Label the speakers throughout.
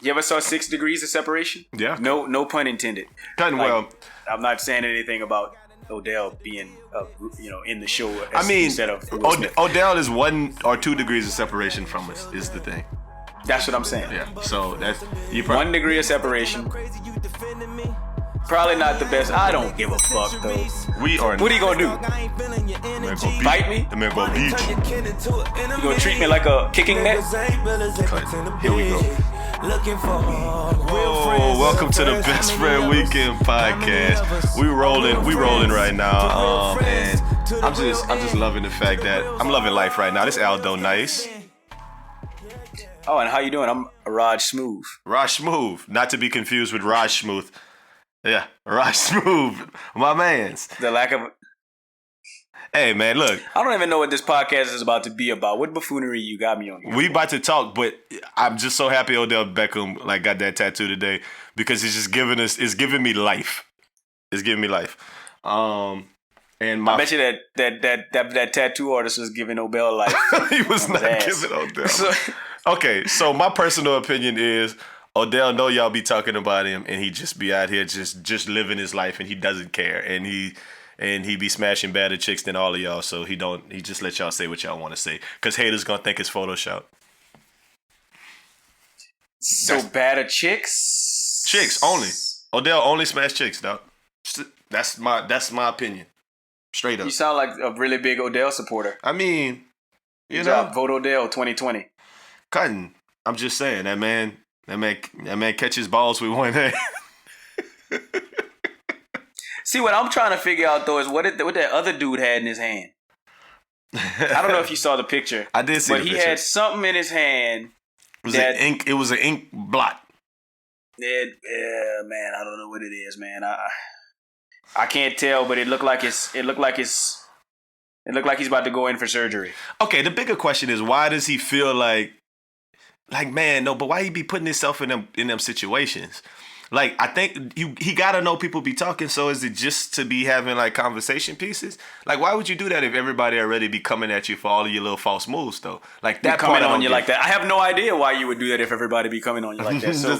Speaker 1: You ever saw 6 Degrees of Separation?
Speaker 2: Yeah.
Speaker 1: No pun intended.
Speaker 2: Cutting well.
Speaker 1: I'm not saying anything about Odell being, in the show.
Speaker 2: Instead
Speaker 1: of Will Smith.
Speaker 2: Odell is 1 or 2 degrees of separation from us. Is the thing.
Speaker 1: That's what I'm saying.
Speaker 2: Yeah. So that's
Speaker 1: 1 degree of separation. Probably not the best. I don't give a fuck though.
Speaker 2: We are.
Speaker 1: What are you gonna do? Bite me?
Speaker 2: The man gonna beat you.
Speaker 1: You gonna treat me like a kicking net?
Speaker 2: Here we go. Oh, welcome to the Best Friend Weekend podcast. We rolling right now. And I'm just loving the fact that I'm loving life right now. This Aldo nice.
Speaker 1: Oh, and how you doing? I'm Raj Smooth.
Speaker 2: Raj Smooth, not to be confused with Raj Smooth. Yeah, Raj Smooth, my man's.
Speaker 1: The lack of.
Speaker 2: Hey man, look.
Speaker 1: I don't even know what this podcast is about to be about. What buffoonery you got me on here?
Speaker 2: We about to talk, but I'm just so happy Odell Beckham got that tattoo today because it's giving me life. It's giving me life. And I
Speaker 1: bet you that tattoo artist was giving Odell life.
Speaker 2: He was not giving Odell. Okay, so my personal opinion is Odell know y'all be talking about him, and he just be out here just living his life, and he doesn't care, and he be smashing better chicks than all of y'all, so he just let y'all say what y'all want to say, because haters gonna think it's Photoshop.
Speaker 1: So badder chicks?
Speaker 2: Chicks only. Odell only smash chicks, dog. That's my opinion. Straight up.
Speaker 1: You sound like a really big Odell supporter.
Speaker 2: I mean, you
Speaker 1: Good
Speaker 2: know,
Speaker 1: job. Vote Odell 2020.
Speaker 2: Cutting. I'm just saying that man catches balls with one hand.
Speaker 1: See, what I'm trying to figure out though is what that other dude had in his hand. I don't know if you saw the picture.
Speaker 2: I did see the picture.
Speaker 1: But he had something in his hand.
Speaker 2: It was an ink blot.
Speaker 1: Yeah, man, I don't know what it is, man. I can't tell, but it looked like he's about to go in for surgery.
Speaker 2: Okay, the bigger question is why does he feel like man, no, but why he be putting himself in them situations? Like, I think he gotta know people be talking, so is it just to be having like conversation pieces? Like, why would you do that if everybody already be coming at you for all of your little false moves though? Like that
Speaker 1: coming on you like that. I have no idea why you would do that if everybody be coming on you like that. So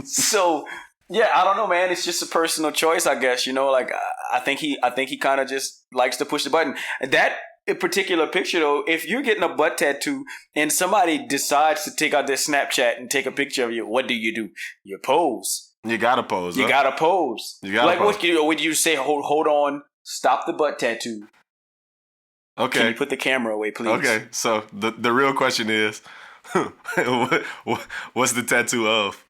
Speaker 1: so yeah, I don't know, man. It's just a personal choice, I guess. Like I think he kind of just likes to push the button. That particular picture, though, if you're getting a butt tattoo and somebody decides to take out their Snapchat and take a picture of you, what do? You pose.
Speaker 2: You gotta pose.
Speaker 1: You gotta pose. What would you say? Hold on, stop the butt tattoo.
Speaker 2: Okay.
Speaker 1: Can you put the camera away, please?
Speaker 2: Okay. So the real question is, what's the tattoo of?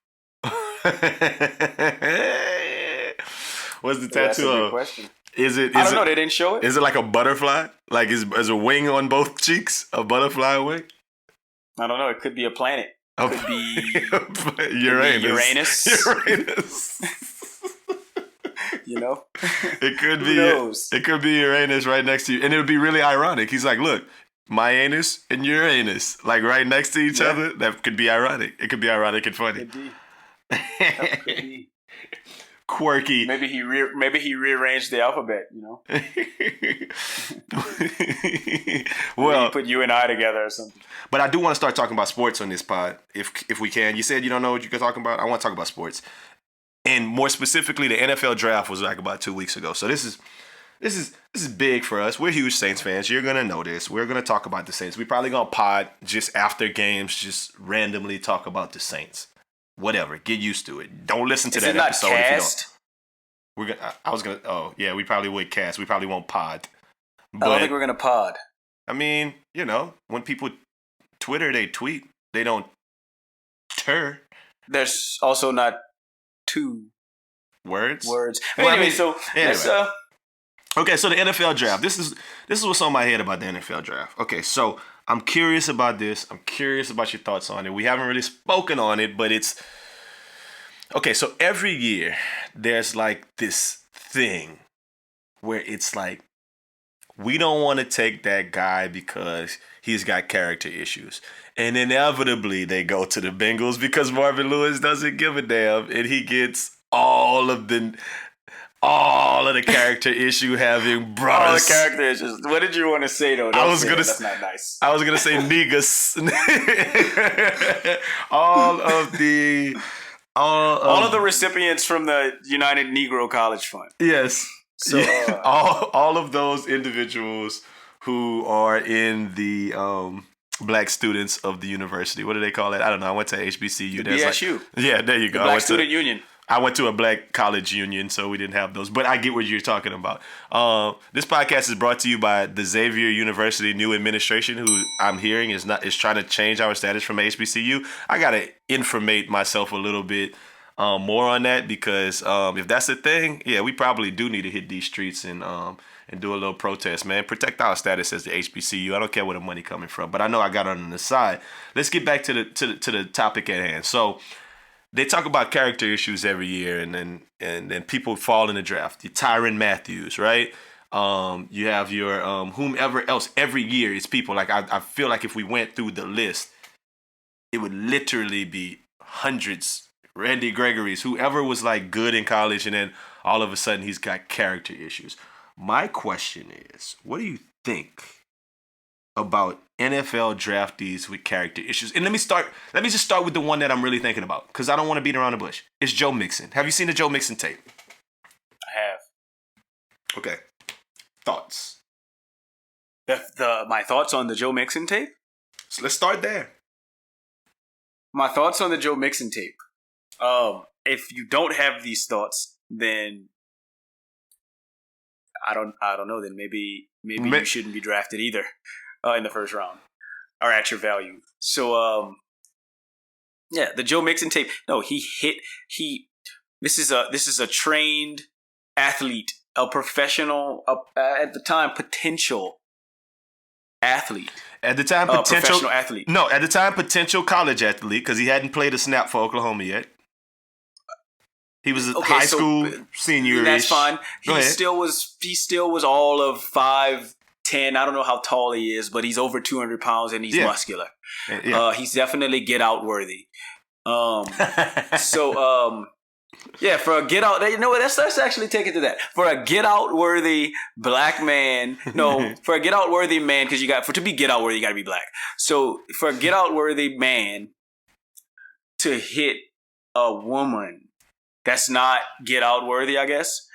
Speaker 2: What's the tattoo
Speaker 1: that's a good
Speaker 2: of?
Speaker 1: question.
Speaker 2: I don't
Speaker 1: know. They didn't show it.
Speaker 2: Is it like a butterfly? Like is a wing on both cheeks? A butterfly wing?
Speaker 1: I don't know. It could be a planet. It could be
Speaker 2: Uranus.
Speaker 1: Uranus.
Speaker 2: It could be.
Speaker 1: Who knows?
Speaker 2: It could be Uranus right next to you, and it would be really ironic. He's like, look, my anus and Uranus, like right next to each other. That could be ironic. It could be ironic and funny.
Speaker 1: Could be. That could be.
Speaker 2: Quirky.
Speaker 1: Maybe he rearranged the alphabet,
Speaker 2: Well,
Speaker 1: he put you and I together or something.
Speaker 2: But I do want to start talking about sports on this pod, if we can. You said you don't know what you can talk about. I want to talk about sports, and more specifically, the NFL draft was like about 2 weeks ago. So this is big for us. We're huge Saints fans. You're gonna know this. We're gonna talk about the Saints. We're probably gonna pod just after games, just randomly talk about the Saints. Whatever, get used to it. Don't listen to that episode
Speaker 1: cast?
Speaker 2: if you don't. I was gonna. Oh yeah, we probably would cast. We probably won't pod.
Speaker 1: But I don't think we're gonna pod.
Speaker 2: I mean, when people Twitter, they tweet. They don't tur.
Speaker 1: There's also not two
Speaker 2: words.
Speaker 1: Well, anyway,
Speaker 2: okay, so the NFL draft. This is what's on my head about the NFL draft. Okay, so I'm curious about this. I'm curious about your thoughts on it. We haven't really spoken on it, but it's okay. So every year there's like this thing where it's like we don't want to take that guy because he's got character issues, and inevitably they go to the Bengals because Marvin Lewis doesn't give a damn, and he gets all of the all of the character issue having
Speaker 1: All the
Speaker 2: brothers.
Speaker 1: character issues. What did you want to say though? That's not nice.
Speaker 2: I was gonna say niggas. all
Speaker 1: of the recipients from the United Negro College Fund.
Speaker 2: yes.
Speaker 1: So
Speaker 2: all of those individuals who are in the black students of the university. What do they call it? I don't know. I went to HBCU.
Speaker 1: The BSU.
Speaker 2: Yeah, there you go.
Speaker 1: Black Student Union.
Speaker 2: I went to a black college union, so we didn't have those. But I get what you're talking about. This podcast is brought to you by the Xavier University new administration, who I'm hearing is trying to change our status from HBCU. I gotta informate myself a little bit more on that, because if that's the thing, yeah, we probably do need to hit these streets and do a little protest, man. Protect our status as the HBCU. I don't care where the money coming from, but I know I got on the side. Let's get back to the topic at hand. So they talk about character issues every year, and then people fall in the draft. Your Tyrann Matthews, right? You have your whomever else. Every year it's people. Like I feel like if we went through the list, it would literally be hundreds. Randy Gregory's, whoever was like good in college, and then all of a sudden he's got character issues. My question is, what do you think about NFL draftees with character issues? And let me just start with the one that I'm really thinking about, because I don't want to beat around the bush. It's Joe Mixon. Have you seen the Joe Mixon tape?
Speaker 1: I have.
Speaker 2: Okay. Thoughts?
Speaker 1: My thoughts on the Joe Mixon tape?
Speaker 2: So let's start there.
Speaker 1: My thoughts on the Joe Mixon tape. If you don't have these thoughts, then I don't know. Then maybe you shouldn't be drafted either in the first round or at your value. So yeah, the Joe Mixon tape. No, This is a trained athlete, a professional, at the time potential athlete.
Speaker 2: At the time, potential
Speaker 1: professional athlete.
Speaker 2: No, at the time, potential college athlete, because he hadn't played a snap for Oklahoma yet. He was high school senior.
Speaker 1: That's fine. He still was all of 5'10". I don't know how tall he is, but he's over 200 pounds and he's muscular. Yeah. He's definitely get out worthy. Yeah, for a get out, you know what? Let's actually take it to that. For a get out worthy black man, for a get out worthy man, because to be get out worthy, you got to be black. So for a get out worthy man to hit a woman that's not get out worthy, I guess,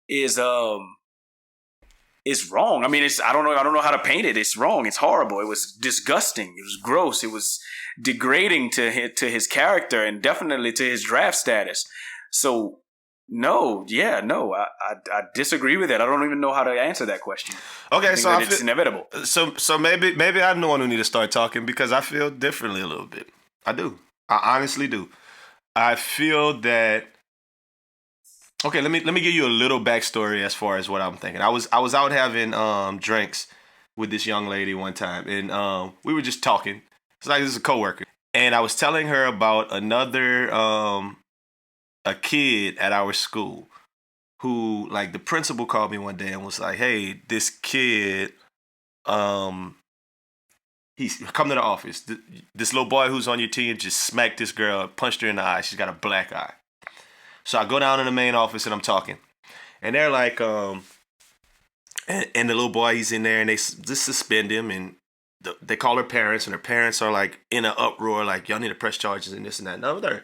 Speaker 1: is wrong. I mean, I don't know how to paint it. It's wrong. It's horrible. It was disgusting. It was gross. It was degrading to his character and definitely to his draft status. So I disagree with it. I don't even know how to answer that question.
Speaker 2: Okay, so
Speaker 1: it's inevitable.
Speaker 2: So maybe I'm the one who need to start talking, because I feel differently a little bit. I do. I honestly do. I feel that. Okay, let me give you a little backstory as far as what I'm thinking. I was out having drinks with this young lady one time, and we were just talking. It's like this is a coworker, and I was telling her about another a kid at our school who, like, the principal called me one day and was like, "Hey, this kid, he's come to the office. This little boy who's on your team just smacked this girl, punched her in the eye. She's got a black eye." So I go down in the main office and I'm talking, and they're like, and the little boy, he's in there, and they just suspend him, and they call her parents, and her parents are like in an uproar, like, "Y'all need to press charges and this and that and the other."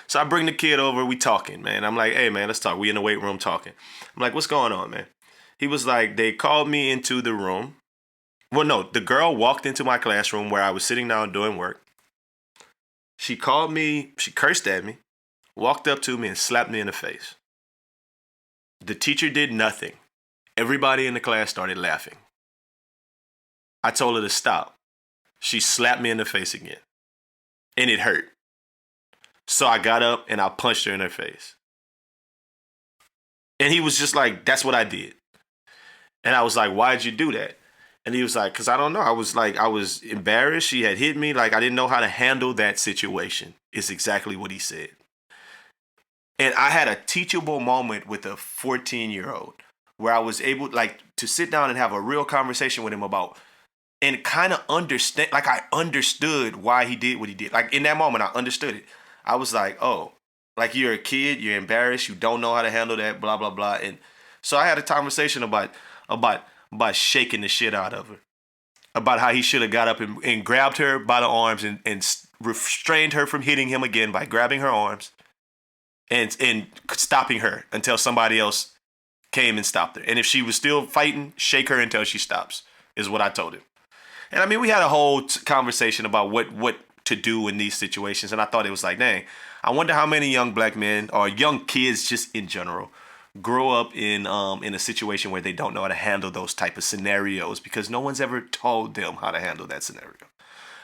Speaker 2: So I bring the kid over, we talking, man. I'm like, "Hey, man, let's talk." We in the weight room talking. I'm like, "What's going on, man?" He was like, "They called me into the room." Well, no, the girl walked into my classroom where I was sitting down doing work. She called me, she cursed at me, walked up to me and slapped me in the face. The teacher did nothing. Everybody in the class started laughing. I told her to stop. She slapped me in the face again. And it hurt. So I got up and I punched her in her face. And he was just like, "That's what I did." And I was like, "Why'd you do that?" And he was like, "Because I don't know. I was embarrassed. She had hit me. Like, I didn't know how to handle that situation," is exactly what he said. And I had a teachable moment with a 14-year-old where I was able, like, to sit down and have a real conversation with him about, and kind of understand, like, I understood why he did what he did. Like, in that moment, I understood it. I was like, "Oh, Like you're a kid, you're embarrassed, you don't know how to handle that, blah blah blah. And so I had a conversation about shaking the shit out of her, about how he should have got up and grabbed her by the arms and restrained her from hitting him again by grabbing her arms and stopping her until somebody else came and stopped her. And if she was still fighting, shake her until she stops, is what I told him. And I mean, we had a whole conversation about what to do in these situations. And I thought it was like, dang, I wonder how many young black men or young kids just in general grow up in a situation where they don't know how to handle those type of scenarios because no one's ever told them how to handle that scenario.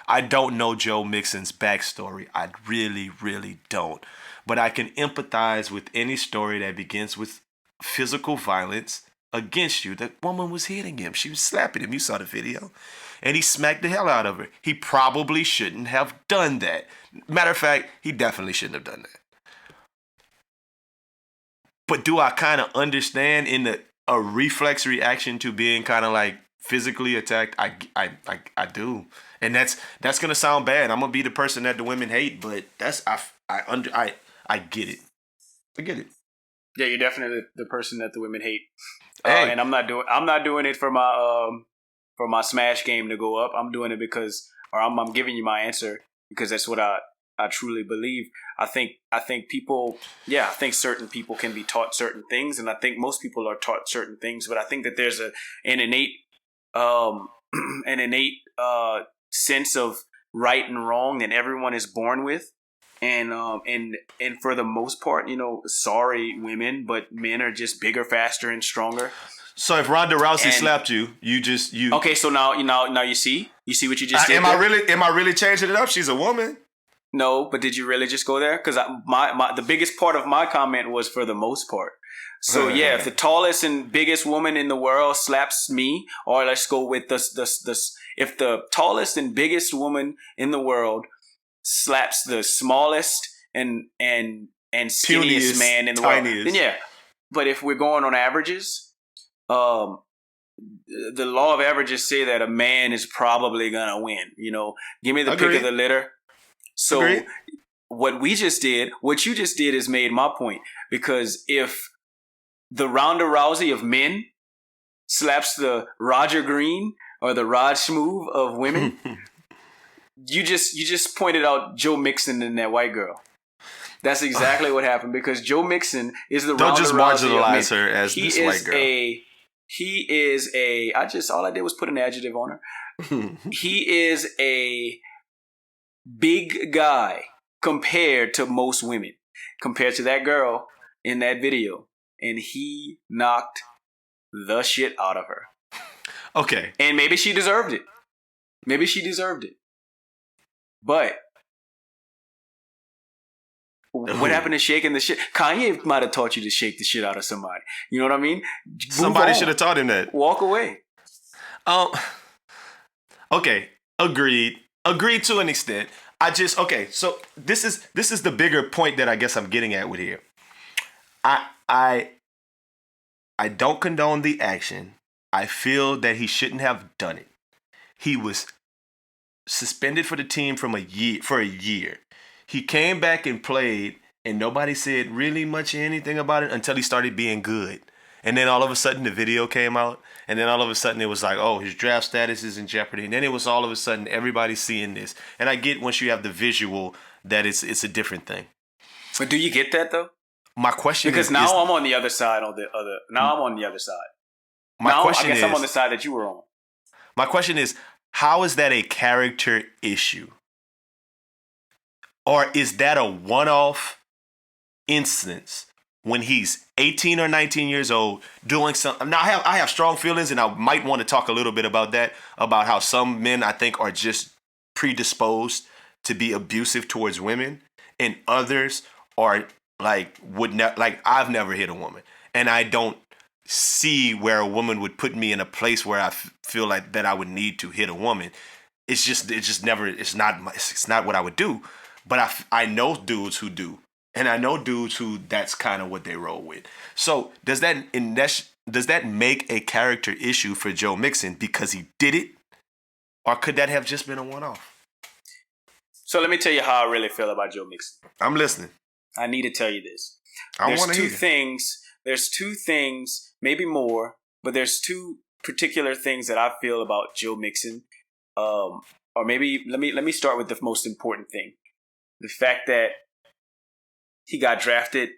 Speaker 2: I don't know Joe Mixon's backstory. I really, really don't. But I can empathize with any story that begins with physical violence against you. That woman was hitting him. She was slapping him. You saw the video. And he smacked the hell out of her. He probably shouldn't have done that. Matter of fact, he definitely shouldn't have done that. But do I kind of understand a reflex reaction to being kind of like physically attacked? I do. And that's gonna sound bad. I'm gonna be the person that the women hate, but I get it. I get it.
Speaker 1: Yeah, you're definitely the person that the women hate.
Speaker 2: Hey.
Speaker 1: And I'm not doing it for my smash game to go up. I'm doing it because, or I'm giving you my answer because that's what I truly believe. I think people, I think certain people can be taught certain things, and I think most people are taught certain things. But I think that there's an innate sense of right and wrong that everyone is born with, and for the most part, sorry women, but men are just bigger, faster, and stronger.
Speaker 2: So if Ronda Rousey slapped you, you
Speaker 1: okay. So now you see what you just did.
Speaker 2: Am I really changing it up? She's a woman.
Speaker 1: No, but did you really just go there? Because the biggest part of my comment was for the most part. So yeah, if the tallest and biggest woman in the world slaps me, or let's go with this, if the tallest and biggest woman in the world slaps the smallest and skinniest man in the world, then yeah. But if we're going on averages, the law of averages say that a man is probably gonna win. Give me the pick of the litter. So what you just did is made my point, because if the Ronda Rousey of men slaps the Roger Green or the Rod Smooth of women, you just pointed out Joe Mixon and that white girl. That's exactly what happened, because Joe Mixon is the Ronda Rousey. Don't just marginalize
Speaker 2: her as this white girl.
Speaker 1: He is a. All I did was put an adjective on her. He is a big guy compared to most women, compared to that girl in that video, and he knocked the shit out of her.
Speaker 2: Okay.
Speaker 1: And maybe she deserved it. But what happened to shaking the shit? Kanye might have taught you to shake the shit out of somebody. You know what I mean?
Speaker 2: Somebody should have taught him that.
Speaker 1: Walk away.
Speaker 2: Okay. Agreed to an extent. So this is the bigger point that I guess I'm getting at with here. I don't condone the action. I feel that he shouldn't have done it. He was suspended for the team for a year. He came back and played, and nobody said really much anything about it until he started being good. And then all of a sudden the video came out, and then all of a sudden it was like, oh, his draft status is in jeopardy. And then it was all of a sudden everybody's seeing this. And I get once you have the visual that it's a different thing.
Speaker 1: But do you get that though?
Speaker 2: My question
Speaker 1: because
Speaker 2: is...
Speaker 1: Because now I'm on the other side of now I'm on the other side. I guess I'm on the side that you were on.
Speaker 2: My question is, how is that a character issue? Or is that a one-off instance when he's 18 or 19 years old doing something? Now, I have strong feelings, and I might want to talk a little bit about that, about how some men, I think, are just predisposed to be abusive towards women, and others are I've never hit a woman, and I don't see where a woman would put me in a place where I feel like that I would need to hit a woman. It's not what I would do. But I know dudes who do, and I know dudes who that's kind of what they roll with. So does that make a character issue for Joe Mixon because he did it, or could that have just been a one-off?
Speaker 1: So let me tell you how I really feel about Joe Mixon.
Speaker 2: I'm listening.
Speaker 1: I need to tell you this.
Speaker 2: I want to hear.
Speaker 1: There's two things, maybe more, but there's two particular things that I feel about Joe Mixon. Or maybe let me start with the most important thing: the fact that he got drafted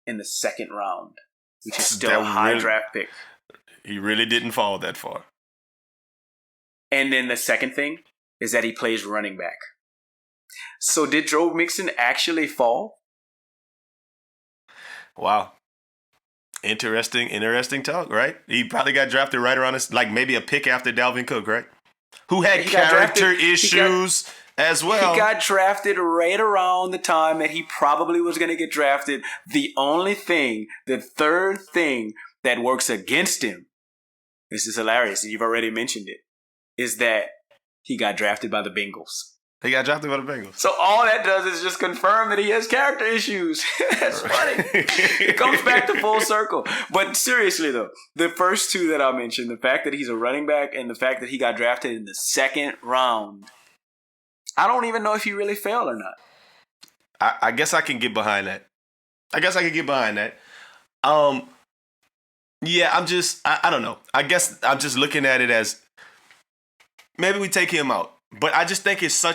Speaker 1: in the second round, which is still a high draft pick.
Speaker 2: He really didn't fall that far.
Speaker 1: And then the second thing is that he plays running back. So did Joe Mixon actually fall?
Speaker 2: Wow. Interesting talk, right? He probably got drafted right around this, like maybe a pick after Dalvin Cook, right? Who had character issues as well.
Speaker 1: He got drafted right around the time that he probably was going to get drafted. The third thing that works against him, this is hilarious, and you've already mentioned it, is that he got drafted by the Bengals.
Speaker 2: He got drafted by the Bengals.
Speaker 1: So all that does is just confirm that he has character issues. That's funny. It comes back to full circle. But seriously, though, the first two that I mentioned, the fact that he's a running back and the fact that he got drafted in the second round, I don't even know if he really failed or not.
Speaker 2: I guess I can get behind that. Yeah, I don't know. I guess I'm just looking at it as maybe we take him out. But I just think it's I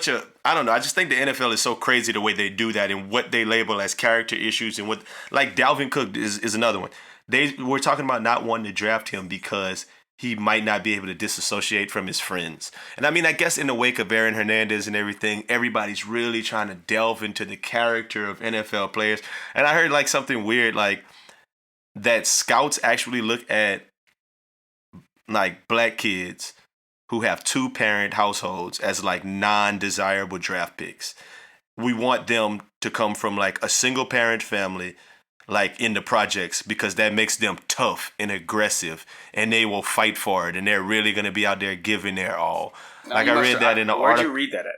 Speaker 2: don't know. I just think the NFL is so crazy the way they do that and what they label as character issues and what, like Dalvin Cook is another one. We're talking about not wanting to draft him because he might not be able to disassociate from his friends. And I mean, I guess in the wake of Aaron Hernandez and everything, everybody's really trying to delve into the character of NFL players. And I heard like something weird, like that scouts actually look at like black kids who have two-parent households as like non-desirable draft picks. We want them to come from like a single-parent family, like in the projects, because that makes them tough and aggressive, and they will fight for it, and they're really going to be out there giving their all.
Speaker 1: Now,
Speaker 2: like I read that in the article.
Speaker 1: Where'd you read that at?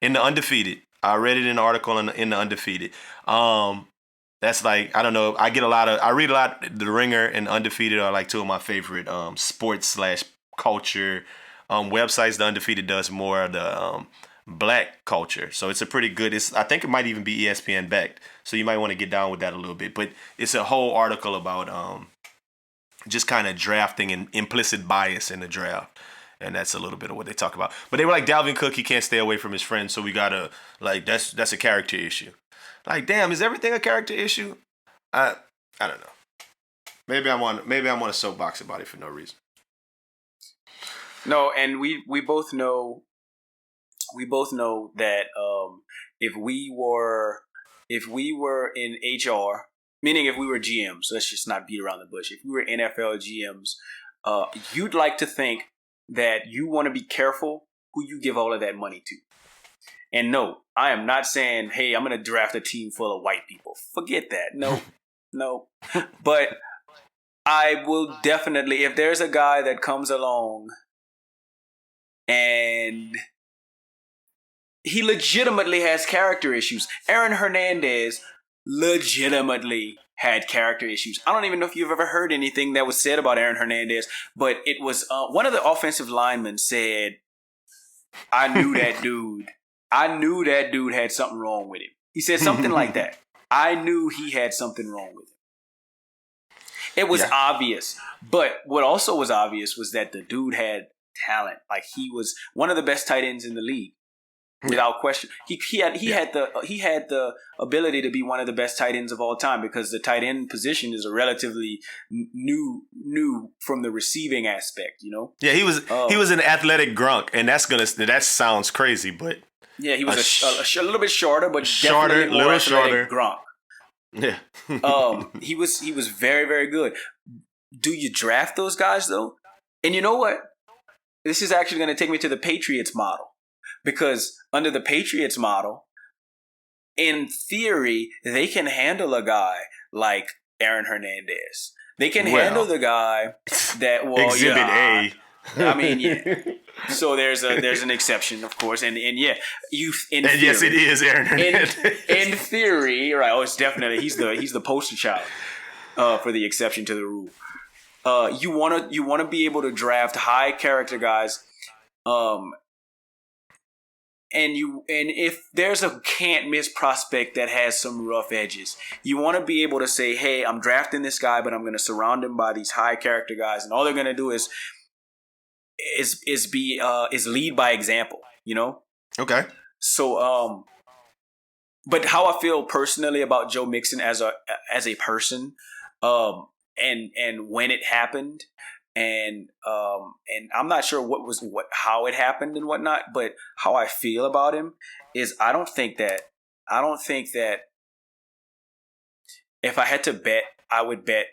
Speaker 2: In the Undefeated. I read it in an article in the Undefeated. That's like, I don't know. I read a lot. The Ringer and Undefeated are like two of my favorite sports/culture websites. The Undefeated does more of the black culture, so it's a pretty good. I think it might even be ESPN backed, so you might want to get down with that a little bit. But it's a whole article about just kind of drafting and implicit bias in the draft, and that's a little bit of what they talk about. But they were like, Dalvin Cook, he can't stay away from his friends, so we gotta like that's a character issue. Like, damn, is everything a character issue? I don't know. Maybe I'm on a soapbox about it for no reason.
Speaker 1: No, and we both know that if we were in HR, meaning if we were GMs, let's just not beat around the bush. If we were NFL GMs, you'd like to think that you want to be careful who you give all of that money to. And no, I am not saying, hey, I'm going to draft a team full of white people. Forget that. No. But I will definitely, if there's a guy that comes along and he legitimately has character issues. Aaron Hernandez legitimately had character issues. I don't even know if you've ever heard anything that was said about Aaron Hernandez, but it was one of the offensive linemen said, I knew that dude had something wrong with him. He said something like that. I knew he had something wrong with him. It was obvious. But what also was obvious was that the dude had talent. Like, he was one of the best tight ends in the league, without question. He had the ability to be one of the best tight ends of all time, because the tight end position is a relatively new from the receiving aspect. You know. Yeah,
Speaker 2: he was an athletic grunk, and that sounds crazy, but
Speaker 1: yeah, he was a little bit shorter, but definitely more athletic Gronk.
Speaker 2: Yeah.
Speaker 1: He was very, very good. Do you draft those guys though? And you know what? This is actually going to take me to the Patriots model, because under the Patriots model, in theory, they can handle a guy like Aaron Hernandez. They can handle the guy that
Speaker 2: Exhibit A.
Speaker 1: I mean, yeah. So there's an exception, of course, and yes,
Speaker 2: it is Aaron Hernandez.
Speaker 1: In theory, right? Oh, it's definitely he's the poster child for the exception to the rule. You want to be able to draft high character guys, and if there's a can't miss prospect that has some rough edges, you want to be able to say, hey, I'm drafting this guy, but I'm going to surround him by these high character guys, and all they're going to do is lead by example, you know?
Speaker 2: Okay.
Speaker 1: So but how I feel personally about Joe Mixon as a person, and when it happened, and I'm not sure how it happened and whatnot, but how I feel about him is I don't think that if I had to bet, I would bet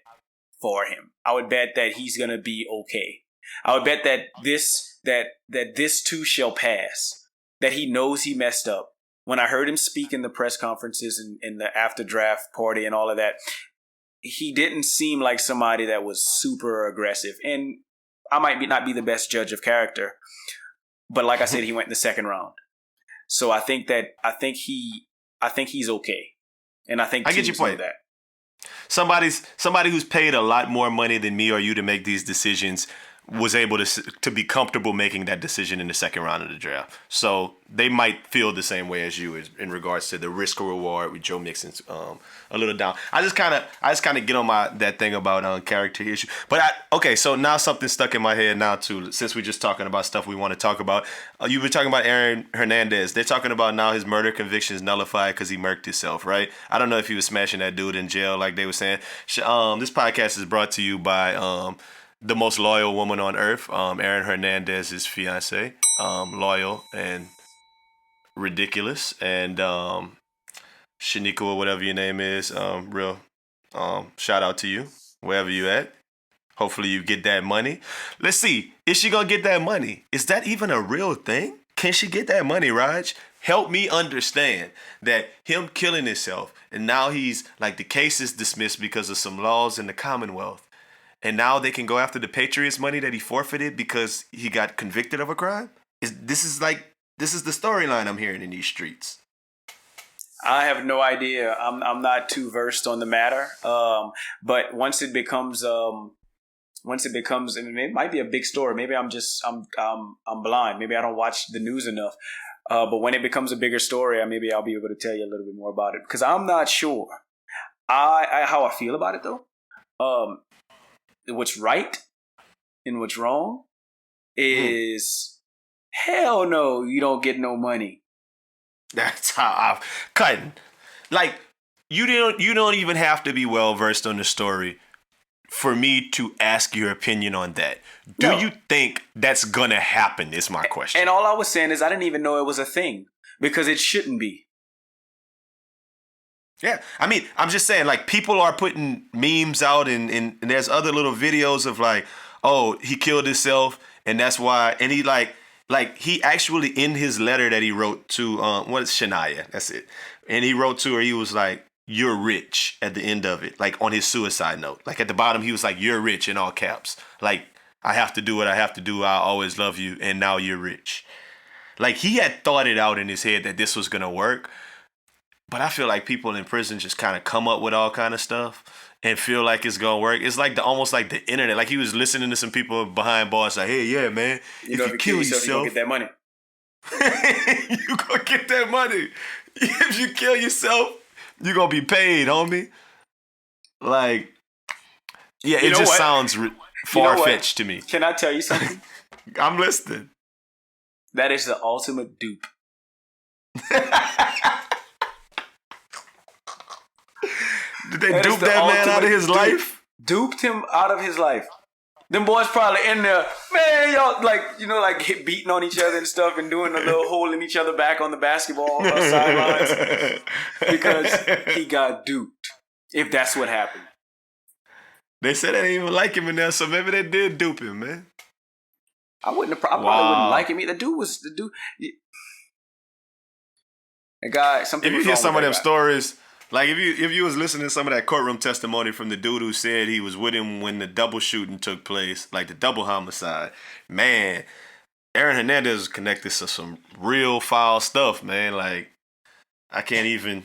Speaker 1: for him. I would bet that he's gonna be okay. I would bet that this too shall pass. That he knows he messed up. When I heard him speak in the press conferences and in the after draft party and all of that, he didn't seem like somebody that was super aggressive. And I might not be the best judge of character, but like I said, he went in the second round. So I think he's okay, and I think
Speaker 2: I get your point.
Speaker 1: That
Speaker 2: Somebody who's paid a lot more money than me or you to make these decisions was able to be comfortable making that decision in the second round of the draft. So they might feel the same way as you in regards to the risk or reward with Joe Mixon's a little down. I just kind of get on that thing about character issue. But so now something stuck in my head now too, since we're just talking about stuff we want to talk about. You were talking about Aaron Hernandez. They're talking about now his murder conviction is nullified because he murked himself, right? I don't know if he was smashing that dude in jail like they were saying. This podcast is brought to you by the most loyal woman on earth, Aaron Hernandez's fiance, loyal and ridiculous, and Shanika or whatever your name is, real shout out to you wherever you at. Hopefully you get that money. Let's see, is she gonna get that money? Is that even a real thing? Can she get that money, Raj? Help me understand that him killing himself, and now he's like the case is dismissed because of some laws in the Commonwealth. And now they can go after the Patriots money that he forfeited because he got convicted of a crime? This is the storyline I'm hearing in these streets.
Speaker 1: I have no idea. I'm not too versed on the matter. But once it becomes, and it might be a big story. Maybe I'm blind. Maybe I don't watch the news enough. But when it becomes a bigger story, maybe I'll be able to tell you a little bit more about it, because I'm not sure. How I feel about it though. What's right and what's wrong is hell no, you don't get no money.
Speaker 2: That's how I'm cutting. Like, you don't even have to be well versed on the story for me to ask your opinion on that. Do you think that's gonna happen? Is my question.
Speaker 1: And all I was saying is I didn't even know it was a thing, because it shouldn't be.
Speaker 2: Yeah, I mean, I'm just saying, like, people are putting memes out, and there's other little videos of like, oh, he killed himself, and that's why, and he like he actually, in his letter that he wrote to what is Shania, that's it, and he wrote to her, he was like, "You're rich" at the end of it, like on his suicide note, like at the bottom he was like, "You're rich" in all caps, like, I have to do what I have to do, I'll always love you, and now you're rich. Like, he had thought it out in his head that this was gonna work. But I feel like people in prison just kind of come up with all kind of stuff and feel like it's gonna work. It's like almost like the internet. Like, he was listening to some people behind bars like, "Hey, yeah, man, if you kill yourself,
Speaker 1: you gonna get that money.
Speaker 2: You gonna get that money. If you kill yourself, you gonna be paid, homie." Like, yeah, it just sounds far-fetched to me.
Speaker 1: Can I tell you something?
Speaker 2: I'm listening.
Speaker 1: That is the ultimate dupe.
Speaker 2: Did they dupe that man out of his life?
Speaker 1: Duped him out of his life. Them boys probably in there, man, y'all, like beating on each other and stuff, and doing a little holding each other back on the basketball sidelines, because he got duped. If that's what happened.
Speaker 2: They said they didn't even like him in there, so maybe they did dupe him, man.
Speaker 1: I probably wouldn't like him either. The dude. A guy. If
Speaker 2: you hear some of them stories. Like, if you was listening to some of that courtroom testimony from the dude who said he was with him when the double shooting took place, like the double homicide, man, Aaron Hernandez was connected to some real foul stuff, man. Like, I can't even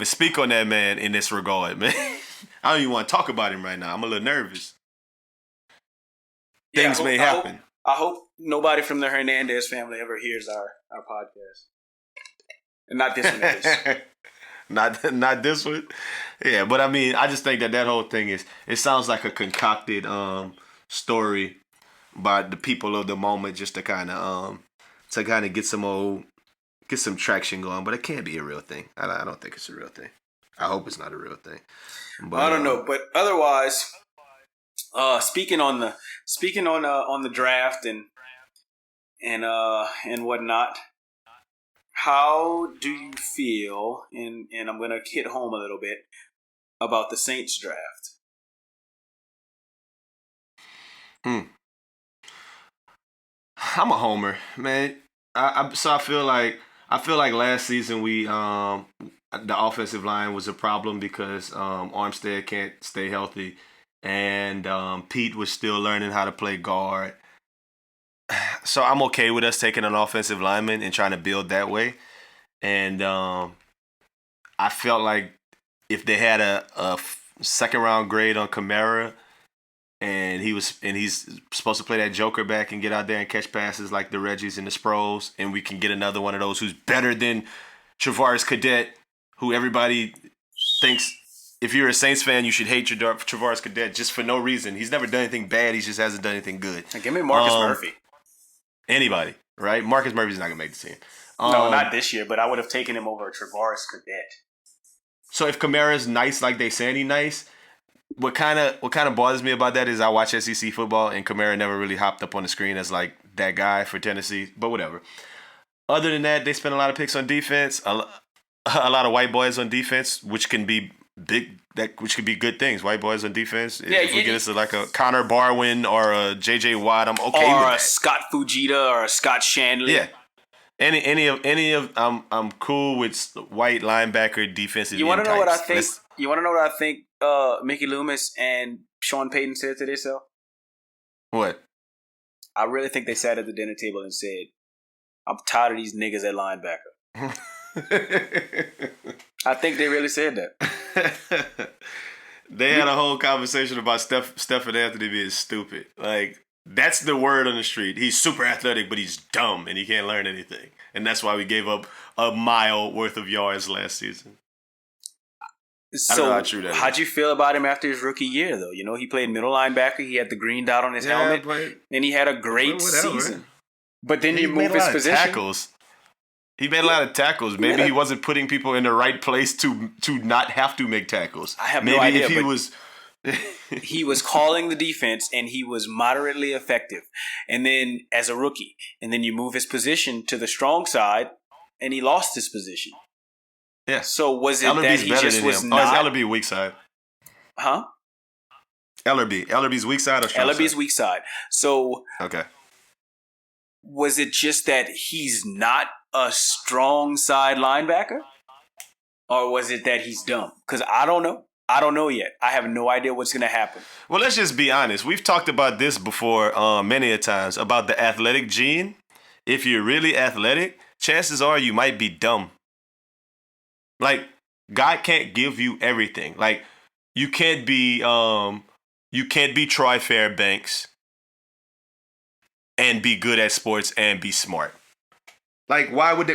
Speaker 2: speak on that man in this regard, man. I don't even want to talk about him right now. I'm a little nervous. Things may happen.
Speaker 1: I hope nobody from the Hernandez family ever hears our podcast. And not this one, at least.
Speaker 2: Not this one. Yeah, but I mean, I just think that whole thing it sounds like a concocted story by the people of the moment just to kind of get some traction going, but it can't be a real thing. I don't think it's a real thing. I hope it's not a real thing. But
Speaker 1: I don't know, but otherwise, speaking on the draft and whatnot, how do you feel? And I'm gonna hit home a little bit about the Saints draft.
Speaker 2: I'm a homer, man. So I feel like last season the offensive line was a problem because Armstead can't stay healthy, and Pete was still learning how to play guard. So I'm okay with us taking an offensive lineman and trying to build that way. And I felt like if they had a second round grade on Kamara, and he's supposed to play that joker back and get out there and catch passes like the Reggies and the Sproles, and we can get another one of those who's better than Travaris Cadet, who everybody thinks, if you're a Saints fan, you should hate Travaris Cadet just for no reason. He's never done anything bad. He just hasn't done anything good.
Speaker 1: Give me Marcus Murphy.
Speaker 2: Anybody, right? Marcus Murphy's not going to make the team.
Speaker 1: No, not this year, but I would have taken him over Travaris Cadet.
Speaker 2: So if Kamara's nice like they say he's nice, what kind of bothers me about that is I watch SEC football and Kamara never really hopped up on the screen as like that guy for Tennessee, but whatever. Other than that, they spend a lot of picks on defense, a lot of white boys on defense, which can be which could be good things. White boys on defense. If we get us like a Connor Barwin or a JJ Watt, I'm okay with that.
Speaker 1: Or a Scott Fujita or a Scott Shanley.
Speaker 2: Yeah. Any of I'm cool with white linebacker defensive.
Speaker 1: You want to know what I think? You want to know what I think? Mickey Loomis and Sean Payton said to themselves.
Speaker 2: What?
Speaker 1: I really think they sat at the dinner table and said, "I'm tired of these niggas at linebacker." I think they really said that.
Speaker 2: They had a whole conversation about Stephen Anthony being stupid. Like, that's the word on the street. He's super athletic, but he's dumb and he can't learn anything. And that's why we gave up a mile worth of yards last season.
Speaker 1: So, I don't know how true that how'd you feel about him after his rookie year, though? You know, he played middle linebacker. He had the green dot on his helmet, and he had a great season. But then you move his position.
Speaker 2: Tackles. He made a lot of tackles. Maybe he wasn't putting people in the right place to not have to make tackles.
Speaker 1: I have no idea. Maybe if he was calling the defense and he was moderately effective. And then as a rookie, and then you move his position to the strong side, and he lost his position.
Speaker 2: Yeah.
Speaker 1: So was it that he just was not?
Speaker 2: Oh, is Ellerby weak side?
Speaker 1: Huh?
Speaker 2: Ellerby's weak side or strong side?
Speaker 1: Ellerby's weak side. So
Speaker 2: okay.
Speaker 1: Was it just that he's not a strong side linebacker? Or was it that he's dumb? Because I don't know. I don't know yet. I have no idea what's going to happen.
Speaker 2: Well, let's just be honest. We've talked about this before many a times, about the athletic gene. If you're really athletic, chances are you might be dumb. Like, God can't give you everything. Like, you can't be Troy Fairbanks and be good at sports and be smart. Like, why would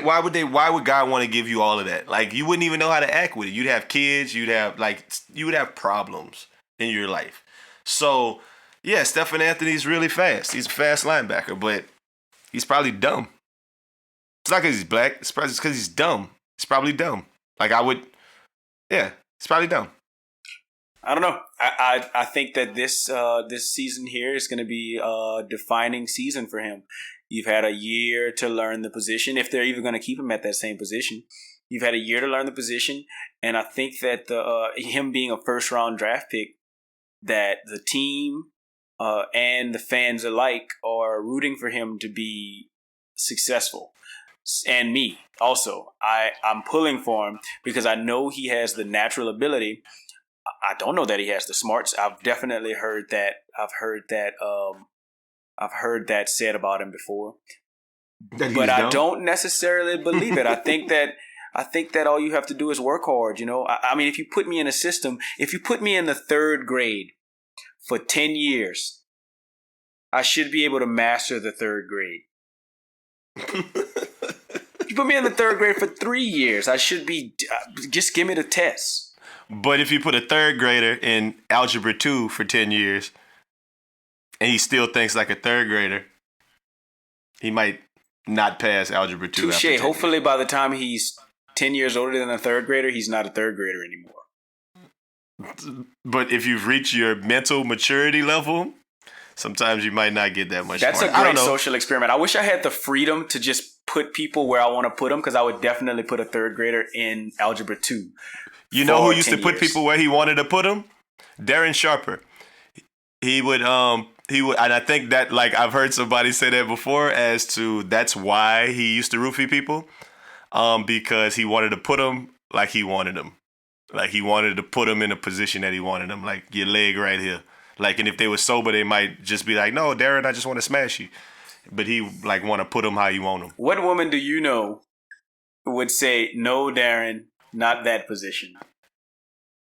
Speaker 2: God want to give you all of that? Like, you wouldn't even know how to act with it. You'd have kids. You would have problems in your life. So, yeah, Stephen Anthony's really fast. He's a fast linebacker, but he's probably dumb. It's not because he's black. It's probably because he's dumb. He's probably dumb. Like, he's probably dumb.
Speaker 1: I don't know. I think that this season here is going to be a defining season for him. You've had a year to learn the position, if they're even going to keep him at that same position. You've had a year to learn the position, and I think that him being a first-round draft pick, that the team and the fans alike are rooting for him to be successful. And me also. I'm pulling for him because I know he has the natural ability. I don't know that he has the smarts. I've definitely heard that. I've heard that said about him before, but I don't necessarily believe it. I think that all you have to do is work hard. You know, I mean, if you put me in a system, if you put me in the third grade for 10 years, I should be able to master the third grade. You put me in the third grade for 3 years. I should be. Just give me the test.
Speaker 2: But if you put a third grader in Algebra 2 for 10 years and he still thinks like a third grader, he might not pass Algebra 2.
Speaker 1: Touche. Hopefully by the time he's 10 years older than a third grader, he's not a third grader anymore.
Speaker 2: But if you've reached your mental maturity level, sometimes you might not get that much.
Speaker 1: That's
Speaker 2: smart.
Speaker 1: a great social experiment. I wish I had the freedom to just put people where I want to put them, because I would definitely put a third grader in Algebra 2.
Speaker 2: You know who used to put people where he wanted to put them? Darren Sharper. He would, and I think that, like, I've heard somebody say that before as to that's why he used to roofie people, because he wanted to put them like he wanted them. Like, he wanted to put them in a position that he wanted them, like your leg right here. Like, and if they were sober, they might just be like, no, Darren, I just want to smash you. But he, like, want to put them how you want them.
Speaker 1: What woman do you know would say, no, Darren, not that position?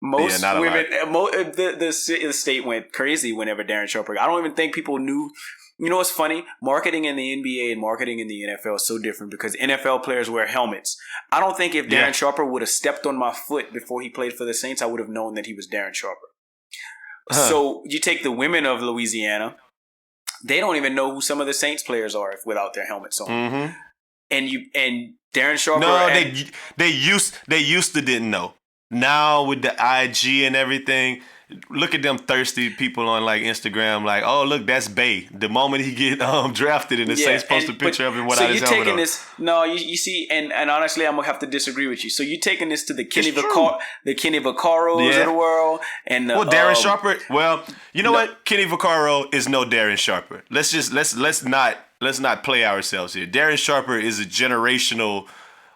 Speaker 1: Most women, the state went crazy whenever Darren Sharper. I don't even think people knew. You know what's funny? Marketing in the NBA and marketing in the NFL is so different because NFL players wear helmets. I don't think if Darren Sharper would have stepped on my foot before he played for the Saints, I would have known that he was Darren Sharper. So you take the women of Louisiana, they don't even know who some of the Saints players are without their helmets on. Mm-hmm. And Darren Sharper.
Speaker 2: No, they used to didn't know. Now with the IG and everything, look at them thirsty people on like Instagram. Like, oh look, that's Bay. The moment he get drafted, and the Saints post a picture of him without his helmet on. So you're taking
Speaker 1: this. No, you see, and honestly, I'm gonna have to disagree with you. So you're taking this to the Kenny Vaccaros of the world, and
Speaker 2: Darren Sharper. Well, you know what? Kenny Vaccaro is no Darren Sharper. Let's not play ourselves here. Darren Sharper is a generational,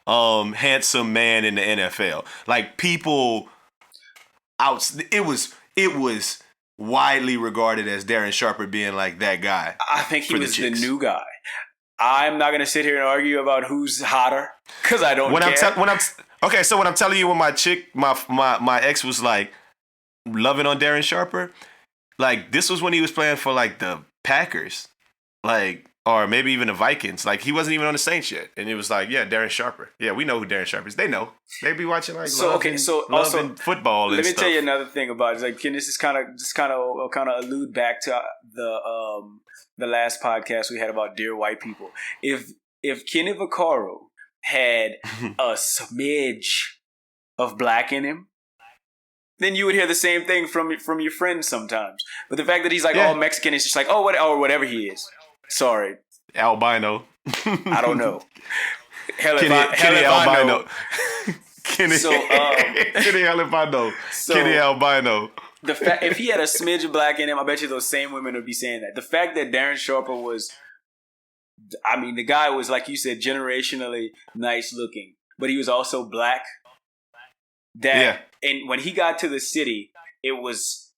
Speaker 2: handsome man in the NFL. Like, people out. It was widely regarded as Darren Sharper being like that guy.
Speaker 1: I think he was the new guy. I'm not going to sit here and argue about who's hotter because I don't care.
Speaker 2: So when I'm telling you, when my ex was like loving on Darren Sharper, like, this was when he was playing for like the Packers, like, or maybe even the Vikings. Like, he wasn't even on the Saints yet. And it was like, yeah, Darren Sharper. Yeah, we know who Darren Sharper is. They know. They be watching like Love and football and stuff. Let me
Speaker 1: tell you another thing about it. Like, can this is kind of allude back to the last podcast we had about dear white people. If Kenny Vaccaro had a smidge of black in him, then you would hear the same thing from your friends sometimes. But the fact that he's like all Mexican, it's just like, whatever he is. Sorry.
Speaker 2: Albino.
Speaker 1: I don't know.
Speaker 2: Kenny Albino. Kenny Albino. Kenny Albino.
Speaker 1: The fact, if he had a smidge of black in him, I bet you those same women would be saying that. The fact that Darren Sharper was, I mean, the guy was, like you said, generationally nice looking, but he was also black. And when he got to the city, it was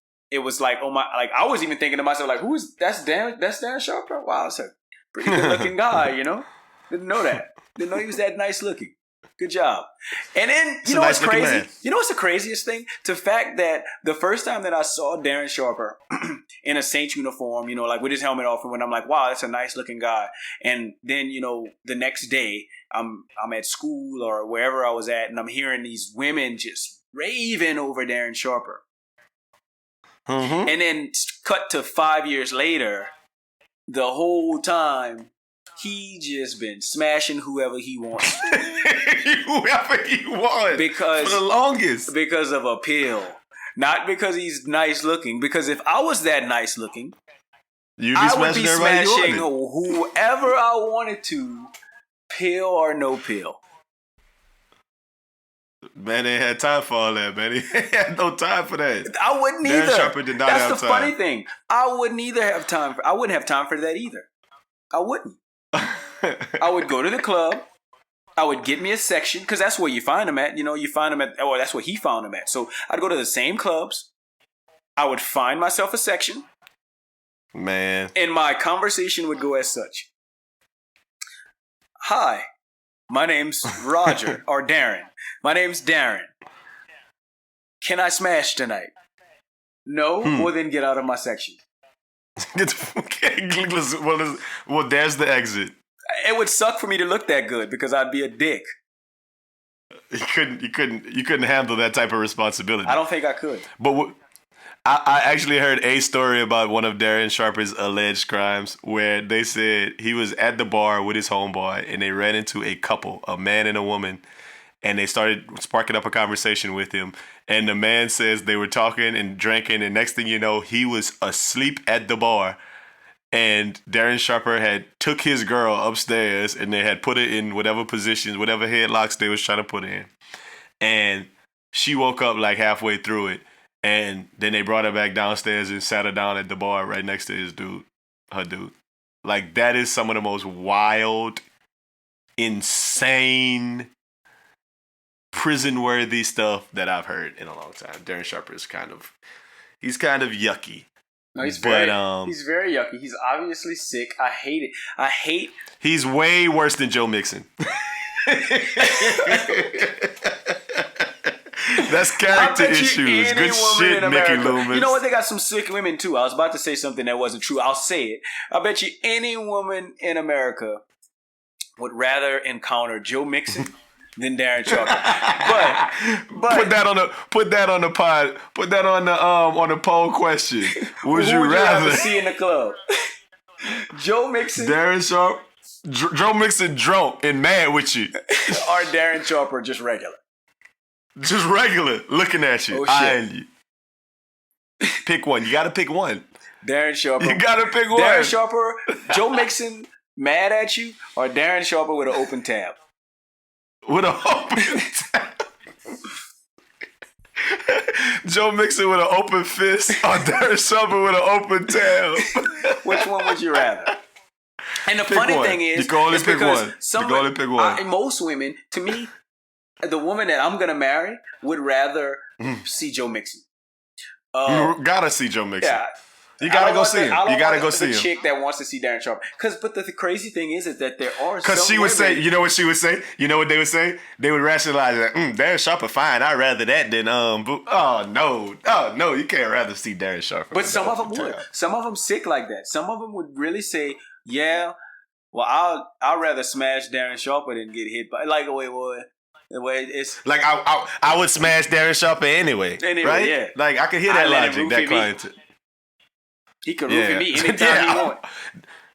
Speaker 1: like, oh my, like, I was even thinking to myself, like, that's Darren Sharper? Wow, that's a pretty good looking guy, you know? Didn't know that. Didn't know he was that nice looking. Good job. And then, you know what's crazy? Man. You know what's the craziest thing? The fact that the first time that I saw Darren Sharper in a Saints uniform, you know, like with his helmet off, and when I'm like, wow, that's a nice looking guy. And then, you know, the next day I'm at school or wherever I was at, and I'm hearing these women just raving over Darren Sharper. Mm-hmm. And then cut to 5 years later, the whole time he just been smashing whoever he wants.
Speaker 2: Whoever he wants.
Speaker 1: Because
Speaker 2: for the longest.
Speaker 1: Because of appeal. Not because he's nice looking. Because if I was that nice looking, I would be smashing whoever I wanted to, pill or no pill.
Speaker 2: Man, they had time for all that, man. He had no time for that.
Speaker 1: I wouldn't either.
Speaker 2: Darren Sharper did not have time.
Speaker 1: That's the funny thing. I wouldn't have time for that either. I wouldn't. I would go to the club. I would get me a section, because that's where you find them at. You know, you find them at, or that's where he found them at. So I'd go to the same clubs. I would find myself a section.
Speaker 2: Man.
Speaker 1: And my conversation would go as such. Hi, my name's Roger, or Darren. My name's Darren. Can I smash tonight? No? Well, then get out of my section.
Speaker 2: Get the fuck. Well, there's the exit.
Speaker 1: It would suck for me to look that good because I'd be a dick.
Speaker 2: You couldn't handle that type of responsibility.
Speaker 1: I don't think I could.
Speaker 2: But I actually heard a story about one of Darren Sharper's alleged crimes where they said he was at the bar with his homeboy and they ran into a couple, a man and a woman, and they started sparking up a conversation with him. And the man says they were talking and drinking, and next thing you know, he was asleep at the bar. And Darren Sharper had took his girl upstairs and they had put it in whatever positions, whatever headlocks they was trying to put in. And she woke up like halfway through it. And then they brought her back downstairs and sat her down at the bar right next to her dude. Like, that is some of the most wild, insane, prison-worthy stuff that I've heard in a long time. Darren Sharper is he's kind of yucky.
Speaker 1: No, he's very yucky. He's obviously sick. I hate it.
Speaker 2: He's way worse than Joe Mixon. That's character issues. Good shit, Mickey Loomis.
Speaker 1: You know what? They got some sick women too. I was about to say something that wasn't true. I'll say it. I bet you any woman in America would rather encounter Joe Mixon than Darren Sharper. But
Speaker 2: put that on the pod. Put that on the poll question. Would you rather
Speaker 1: see in the club? Joe Mixon,
Speaker 2: Darren Sharper, Joe Mixon drunk and mad with you,
Speaker 1: or Darren Sharper just regular?
Speaker 2: Just regular, looking at you, eyeing you. Pick one. You got to pick one.
Speaker 1: Darren Sharper.
Speaker 2: You got to pick one.
Speaker 1: Darren Sharper, Joe Mixon mad at you, or Darren Sharper with an open tab?
Speaker 2: With an open tab. Joe Mixon with an open fist, or Darren Sharper with an open tab.
Speaker 1: Which one would you rather? And the funny thing is,
Speaker 2: you can only pick one. You can only pick one.
Speaker 1: Most women, to me, the woman that I'm gonna marry would rather see Joe Mixon.
Speaker 2: You gotta see Joe Mixon.
Speaker 1: Yeah,
Speaker 2: you gotta go see him. You gotta go see him.
Speaker 1: The chick that wants to see Darren Sharper. But the crazy thing is that there are
Speaker 2: because she would say, you know what she would say? You know what they would say? They would rationalize that Darren Sharper fine. I'd rather that than oh no, you can't rather see Darren Sharper.
Speaker 1: But some of them would. Some of them sick like that. Some of them would really say, yeah, well, I'd rather smash Darren Sharper than get hit by the way it's
Speaker 2: like I would smash Darren Sharper anyway, right?
Speaker 1: Yeah.
Speaker 2: Like I could hear that logic. That client.
Speaker 1: He could roofie me anytime he want.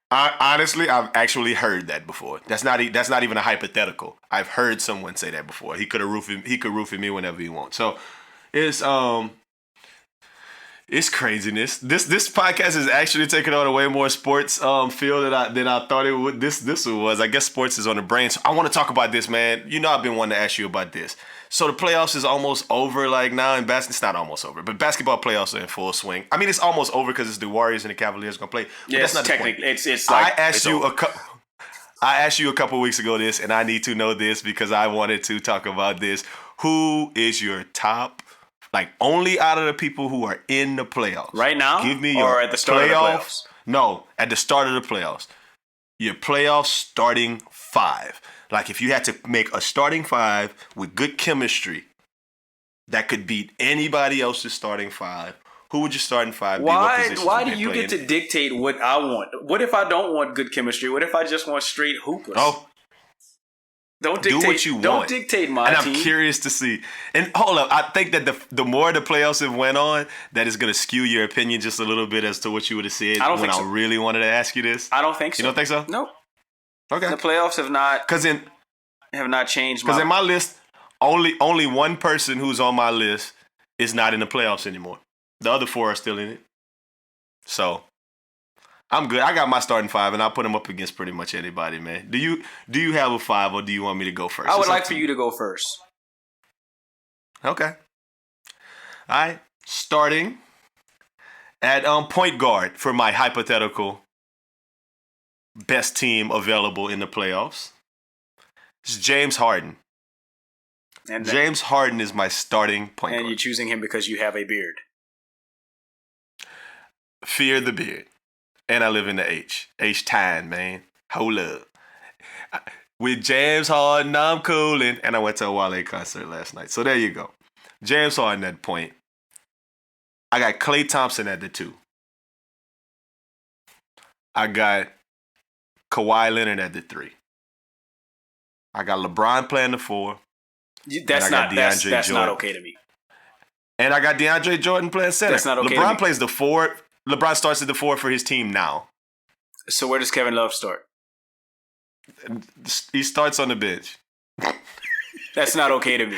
Speaker 2: Honestly, I've actually heard that before. That's not even a hypothetical. I've heard someone say that before. He could roofie me whenever he wants. So it's craziness. This podcast is actually taking on a way more sports feel than I thought it would. This was. I guess sports is on the brain. So I want to talk about this, man. You know I've been wanting to ask you about this. So the playoffs is almost over, like now in basketball. It's not almost over, but basketball playoffs are in full swing. I mean, it's almost over because it's the Warriors and the Cavaliers going to play. But
Speaker 1: yeah,
Speaker 2: that's not
Speaker 1: technically. It's
Speaker 2: I
Speaker 1: like
Speaker 2: asked you a couple weeks ago this, and I need to know this because I wanted to talk about this. Who is your top? Like, only out of the people who are in the playoffs.
Speaker 1: Right now?
Speaker 2: Give me your
Speaker 1: or at the start of the playoffs?
Speaker 2: No, at the start of the playoffs. Your playoff starting five. Like, if you had to make a starting five with good chemistry that could beat anybody else's starting five, who would your starting five be?
Speaker 1: Why do you get to dictate what I want? What if I don't want good chemistry? What if I just want straight hoopers?
Speaker 2: Oh.
Speaker 1: Don't dictate.
Speaker 2: Do what you want.
Speaker 1: Don't dictate my team.
Speaker 2: And I'm curious to see. And hold up, I think that the more the playoffs have went on, that is going to skew your opinion just a little bit as to what you would have said when I really wanted to ask you this.
Speaker 1: I don't think so.
Speaker 2: You don't think so?
Speaker 1: Nope.
Speaker 2: Okay.
Speaker 1: The playoffs have not changed.
Speaker 2: Because in my list, only one person who's on my list is not in the playoffs anymore. The other four are still in it. So I'm good. I got my starting five, and I'll put them up against pretty much anybody, man. Do you have a five, or do you want me to go first?
Speaker 1: I would like for you to go first.
Speaker 2: Okay. All right. Starting at point guard for my hypothetical best team available in the playoffs. It's James Harden. And James Harden is my starting point guard.
Speaker 1: And you're choosing him because you have a beard.
Speaker 2: Fear the beard. And I live in the H-Town, man. Hold up. With James Harden, I'm coolin'. And I went to a Wale concert last night. So there you go. James Harden at point. I got Klay Thompson at the 2. I got Kawhi Leonard at the 3. I got LeBron playing the 4.
Speaker 1: That's not okay to me.
Speaker 2: And I got DeAndre Jordan playing center.
Speaker 1: That's not okay.
Speaker 2: LeBron plays the 4. LeBron starts at the 4 for his team now.
Speaker 1: So where does Kevin Love start?
Speaker 2: He starts on the bench.
Speaker 1: That's not okay to me.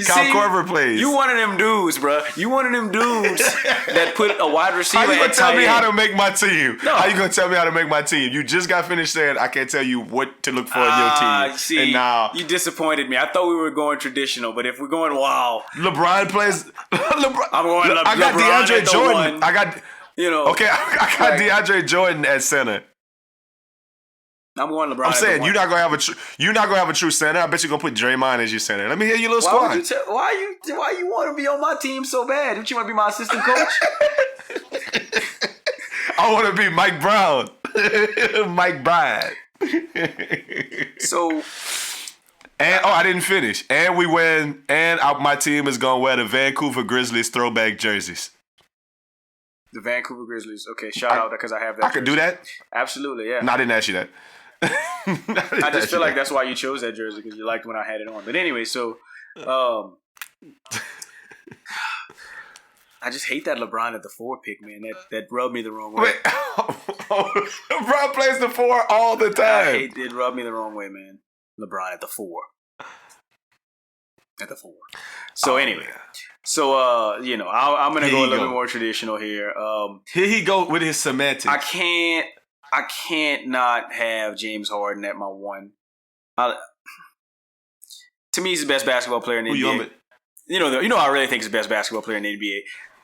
Speaker 2: Kyle Korver plays.
Speaker 1: You one of them dudes, bro. You one of them dudes that put a wide receiver.
Speaker 2: How you gonna tell me how to make my team?
Speaker 1: No.
Speaker 2: How you gonna tell me how to make my team? You just got finished saying I can't tell you what to look for in your team.
Speaker 1: See,
Speaker 2: and now
Speaker 1: you disappointed me. I thought we were going traditional, but if we're going
Speaker 2: LeBron plays. LeBron.
Speaker 1: I'm going.
Speaker 2: I got
Speaker 1: LeBron
Speaker 2: DeAndre Jordan.
Speaker 1: One.
Speaker 2: I got. Okay, I got DeAndre Jordan at center.
Speaker 1: I'm going LeBron.
Speaker 2: I'm saying you're not gonna have a true center. I bet you're gonna put Draymond as your center. Let me hear your little squad.
Speaker 1: Why you want to be on my team so bad? Don't you want to be my assistant coach?
Speaker 2: I want to be Mike Brown, Mike Bryant.
Speaker 1: So,
Speaker 2: and I didn't finish. And we win. And my team is gonna wear the Vancouver Grizzlies throwback jerseys.
Speaker 1: The Vancouver Grizzlies. Okay, shout out because I have that.
Speaker 2: I could do that.
Speaker 1: Absolutely, yeah.
Speaker 2: No, I didn't ask you that.
Speaker 1: I just feel like that's why you chose that jersey because you liked when I had it on. But anyway, so I just hate that LeBron at the 4 pick, man. That rubbed me the wrong way.
Speaker 2: Wait, LeBron plays the 4 all the time.
Speaker 1: It rubbed me the wrong way, man. LeBron at the 4. At the 4. So anyway, so I'm gonna go a little bit more traditional here.
Speaker 2: Here he go with his semantics.
Speaker 1: I can't not have James Harden at my 1. To me, he's the best basketball player in the NBA. I really think he's the best basketball player in the NBA,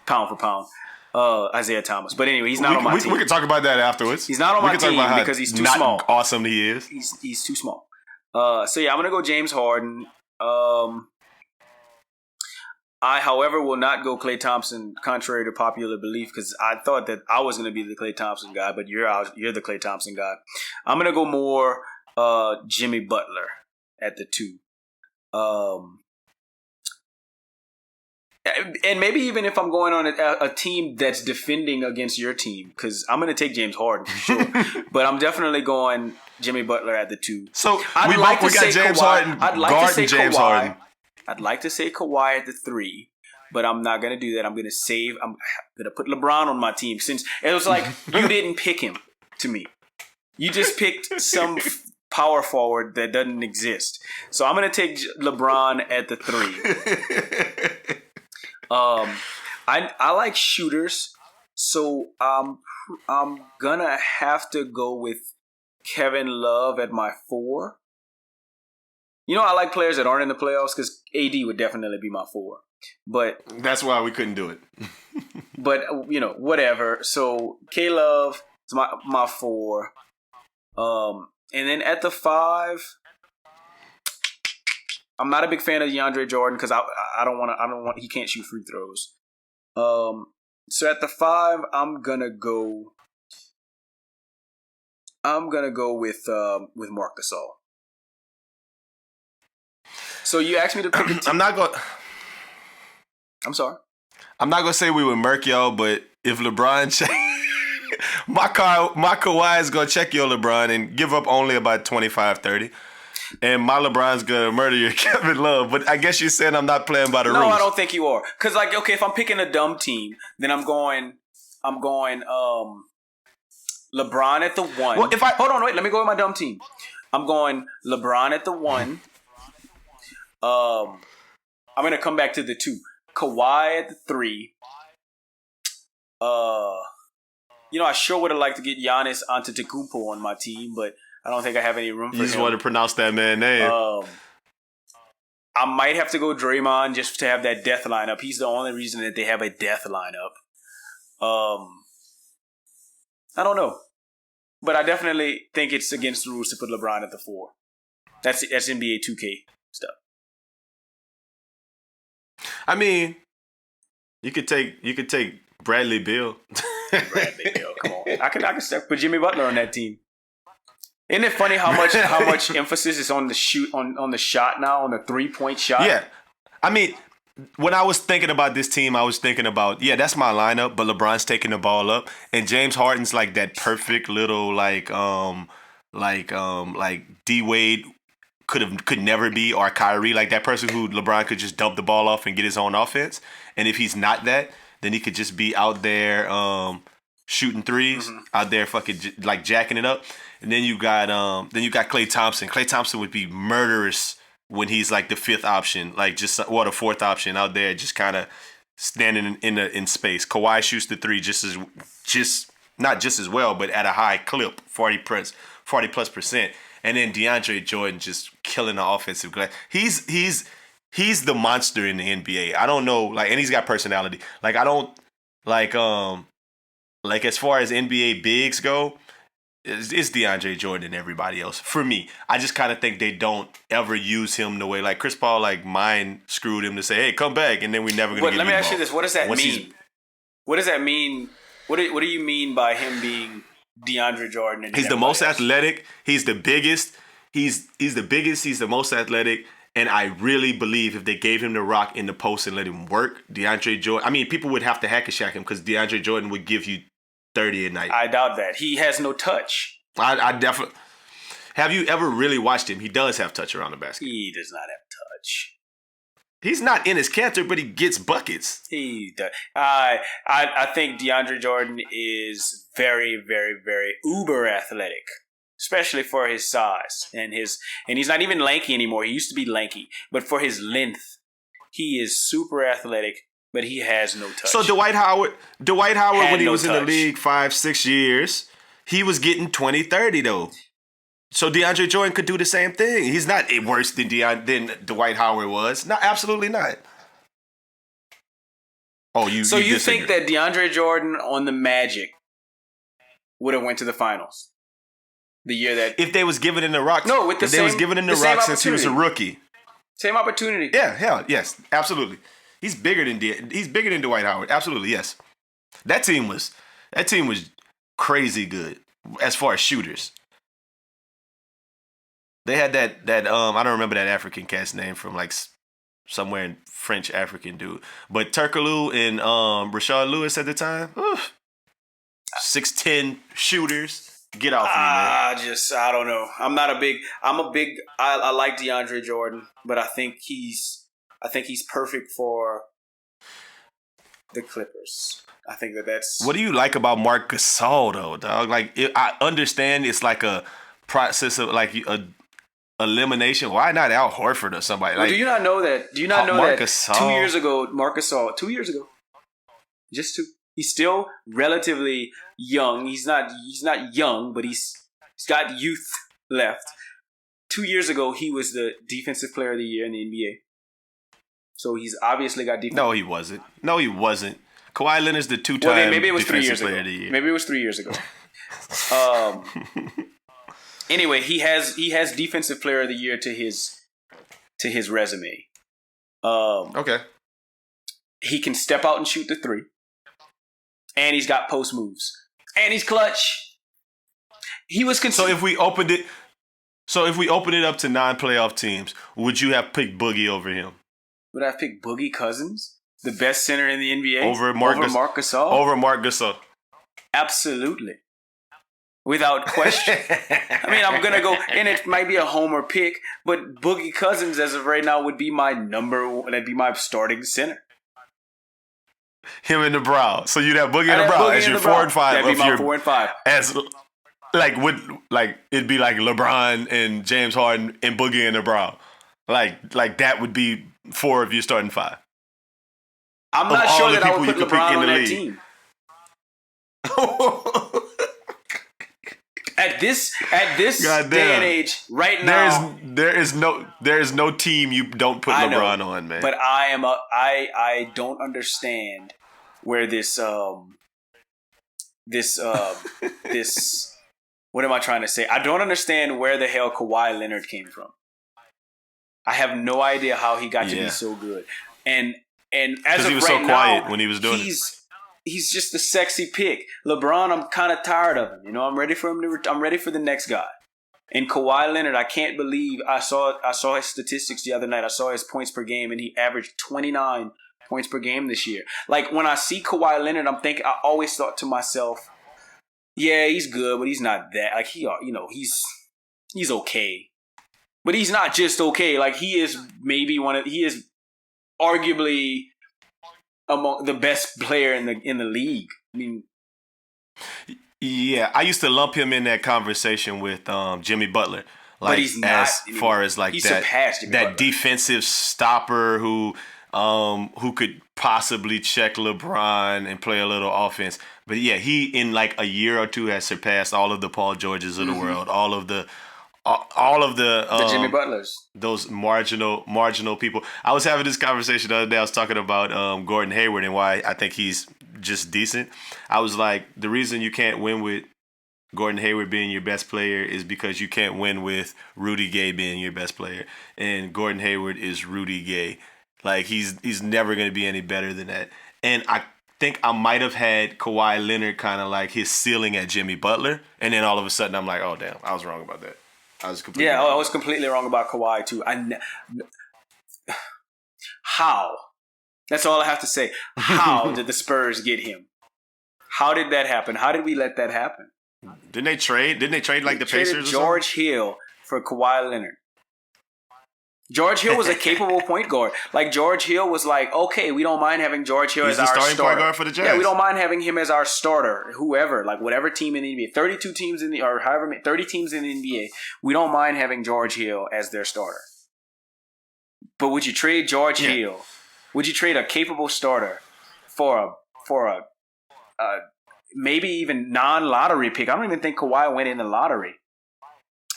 Speaker 1: pound for pound. Isaiah Thomas. But anyway, he's not on my team.
Speaker 2: We can talk about that afterwards.
Speaker 1: He's not on my team because he's too small.
Speaker 2: Awesome he is.
Speaker 1: He's too small. I'm gonna go James Harden. I, however, will not go Klay Thompson, contrary to popular belief, because I thought that I was going to be the Klay Thompson guy, but you're the Klay Thompson guy. I'm going to go more Jimmy Butler at the 2. And maybe even if I'm going on a team that's defending against your team, because I'm going to take James Harden for sure. But I'm definitely going Jimmy Butler at the 2.
Speaker 2: So we got James Harden.
Speaker 1: I'd like to say
Speaker 2: James
Speaker 1: Kawhi.
Speaker 2: Harden.
Speaker 1: I'd like to say Kawhi at the 3, but I'm not going to do that. I'm going to put LeBron on my team since it was like you didn't pick him to me. You just picked some power forward that doesn't exist. So I'm going to take LeBron at the 3. I like shooters, so I'm going to have to go with Kevin Love at my 4. I like players that aren't in the playoffs because AD would definitely be my 4. But
Speaker 2: that's why we couldn't do it.
Speaker 1: But, whatever. So, K-Love is my 4. And then at the 5, I'm not a big fan of DeAndre Jordan because I don't want he can't shoot free throws. So at the 5, I'm gonna go with Marc Gasol. So you asked me to pick a team. I'm sorry.
Speaker 2: I'm not gonna say we would murk y'all, but if LeBron my Kawhi is gonna check your LeBron and give up only about 25, 30. And my LeBron's gonna murder your Kevin Love. But I guess you're saying I'm not playing by the rules.
Speaker 1: No, I don't think you are. Cause if I'm picking a dumb team, then I'm going LeBron at the 1.
Speaker 2: Well,
Speaker 1: hold on, wait, let me go with my dumb team. I'm going LeBron at the 1. I'm gonna come back to the 2. Kawhi at the 3. I sure would have liked to get Giannis Antetokounmpo on my team, but I don't think I have any room for him.
Speaker 2: You just want to pronounce that man's name.
Speaker 1: I might have to go Draymond just to have that death lineup. He's the only reason that they have a death lineup. I don't know. But I definitely think it's against the rules to put LeBron at the 4. That's NBA 2K stuff.
Speaker 2: I mean, you could take Bradley Beal.
Speaker 1: Bradley Beal, come on. I can put Jimmy Butler on that team. Isn't it funny how much emphasis is on the shoot on the shot now, on the 3-point shot?
Speaker 2: Yeah. I mean, when I was thinking about this team, I was thinking about, that's my lineup, but LeBron's taking the ball up, and James Harden's like that perfect little like D Wade could never be, or Kyrie, like that person who LeBron could just dump the ball off and get his own offense. And if he's not that, then he could just be out there shooting threes, out there fucking like jacking it up. And then you got Klay Thompson. Klay Thompson would be murderous when he's like the fifth option, like just the fourth option out there, just kind of standing in space. Kawhi shoots the three not just as well, but at a high clip, 40+%. And then DeAndre Jordan just killing the offensive glass. He's the monster in the NBA. I don't know, like, and he's got personality. Like, I don't like as far as NBA bigs go, it's DeAndre Jordan and everybody else. For me, I just kind of think they don't ever use him the way, like Chris Paul, like mind screwed him to say, "Hey, come back," and then we're never gonna.
Speaker 1: Let me ask you this: what does that mean? What does that mean? What do you mean by him being DeAndre Jordan?
Speaker 2: He's the most athletic. He's the biggest. He's the biggest. He's the most athletic. And I really believe if they gave him the rock in the post and let him work, DeAndre Jordan. I mean, people would have to hack and shack him because DeAndre Jordan would give you 30 a night.
Speaker 1: I doubt that. He has no touch.
Speaker 2: I definitely. Have you ever really watched him? He does have touch around the basket.
Speaker 1: He does not have touch.
Speaker 2: He's not in his canter, but he gets buckets.
Speaker 1: He does. I think DeAndre Jordan is very, very, very uber athletic, especially for his size and he's not even lanky anymore. He used to be lanky, but for his length, he is super athletic. But he has no touch.
Speaker 2: So Dwight Howard, when he was in the league 5-6 years, he was getting 20-30 though. So DeAndre Jordan could do the same thing. He's not worse than Dwight Howard was. No, absolutely not. Oh, you
Speaker 1: think that DeAndre Jordan on the Magic would have went to the finals the year that
Speaker 2: if they was given in the rock?
Speaker 1: No, with the same.
Speaker 2: They was given in the rock since he was a rookie.
Speaker 1: Same opportunity.
Speaker 2: Yeah, hell yes, absolutely. He's bigger than Dwight Howard. Absolutely, yes. That team was crazy good as far as shooters. They had that I don't remember that African cat's name from like somewhere in French African dude, but Turkoglu and Rashard Lewis at the time, 6'10" shooters. Get off of me, man.
Speaker 1: I don't know. I like DeAndre Jordan, but I think he's perfect for the Clippers. I think that's.
Speaker 2: What do you like about Marc Gasol, though, dog? Like, I understand it's like a process of like a elimination. Why not Al Horford or somebody? Like,
Speaker 1: do you not know that? Do you not know
Speaker 2: Marc
Speaker 1: that
Speaker 2: Gasol?
Speaker 1: 2 years ago, Marc Gasol, 2 years ago, just two. He's still relatively young. He's not young, but he's got youth left. 2 years ago, he was the Defensive Player of the Year in the NBA. So he's obviously got defense.
Speaker 2: No, he wasn't. Kawhi Leonard's the two-time
Speaker 1: maybe it was 3 years
Speaker 2: Defensive Player
Speaker 1: ago.
Speaker 2: of the Year.
Speaker 1: Maybe it was 3 years ago. Anyway, he has Defensive Player of the Year to his resume.
Speaker 2: Okay.
Speaker 1: He can step out and shoot the three, and he's got post moves, and he's clutch. He was
Speaker 2: So if we opened it up to non-playoff teams, would you have picked Boogie over him?
Speaker 1: Would I have picked Boogie Cousins, the best center in the NBA,
Speaker 2: over Marc Gasol? Over Marc Gasol.
Speaker 1: Absolutely. Without question. I mean, I'm going to go, and it might be a homer pick, but Boogie Cousins, as of right now, would be my that'd be my starting center.
Speaker 2: Him and the Brow. So you'd have Boogie and the Brow as your 4 and 5.
Speaker 1: That'd be my 4 and 5.
Speaker 2: As, it'd be like LeBron and James Harden and Boogie and the Brow. Like that would be 4 of your starting 5.
Speaker 1: I'm not sure that I would put LeBron on that team. At this day and age, right now,
Speaker 2: there is no team you don't put LeBron on, man.
Speaker 1: But I don't understand where this what am I trying to say? I don't understand where the hell Kawhi Leonard came from. I have no idea how he got to be so good. And as of
Speaker 2: he was
Speaker 1: right
Speaker 2: so quiet
Speaker 1: now,
Speaker 2: when he was doing it.
Speaker 1: He's just a sexy pick. LeBron, I'm kind of tired of him. You know, I'm ready for him I'm ready for the next guy. And Kawhi Leonard, I can't believe I saw his statistics the other night. I saw his points per game, and he averaged 29 points per game this year. Like when I see Kawhi Leonard, I always thought to myself, yeah, he's good, but he's not that. Like he's okay, but he's not just okay. Like he is arguably among the best player in the league. I mean,
Speaker 2: yeah, I used to lump him in that conversation with Jimmy Butler. Like,
Speaker 1: but he's not
Speaker 2: as far as like that defensive stopper who could possibly check LeBron and play a little offense. But yeah, he in like a year or two has surpassed all of the Paul Georges of the world, all of the Jimmy Butlers, those marginal people. I was having this conversation the other day. I was talking about Gordon Hayward and why I think he's just decent. I was like, the reason you can't win with Gordon Hayward being your best player is because you can't win with Rudy Gay being your best player. And Gordon Hayward is Rudy Gay. Like he's never going to be any better than that. And I think I might have had Kawhi Leonard kind of like his ceiling at Jimmy Butler, and then all of a sudden I'm like, oh damn, I was wrong about that. I was completely wrong
Speaker 1: about Kawhi too. How? That's all I have to say. How did the Spurs get him? How did that happen? How did we let that happen?
Speaker 2: Didn't they trade like the Pacers?
Speaker 1: George Hill for Kawhi Leonard. George Hill was a capable point guard. Like George Hill was like, okay, we don't mind having George Hill as our starting point guard
Speaker 2: for the Jazz.
Speaker 1: Yeah, we don't mind having him as our starter. Whoever, like whatever team in the NBA, 32 teams in the or however many 30 teams in the NBA, we don't mind having George Hill as their starter. But would you trade George Hill? Would you trade a capable starter for a maybe even non-lottery pick? I don't even think Kawhi went in the lottery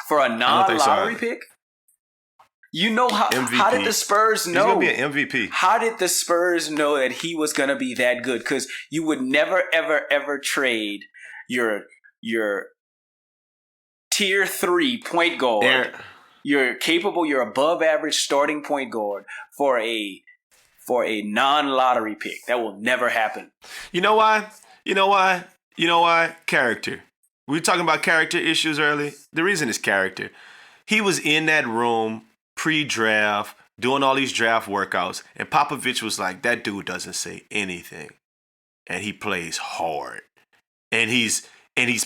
Speaker 1: for a non-lottery pick. You know how did the Spurs know?
Speaker 2: He's going to be an MVP.
Speaker 1: How did the Spurs know that he was going to be that good? Because you would never, ever, ever trade your tier 3 point guard, your above average starting point guard for a non-lottery pick. That will never happen.
Speaker 2: You know why? Character. We were talking about character issues early. The reason is character. He was in that room pre-draft, doing all these draft workouts, and Popovich was like, that dude doesn't say anything, and he plays hard, and he's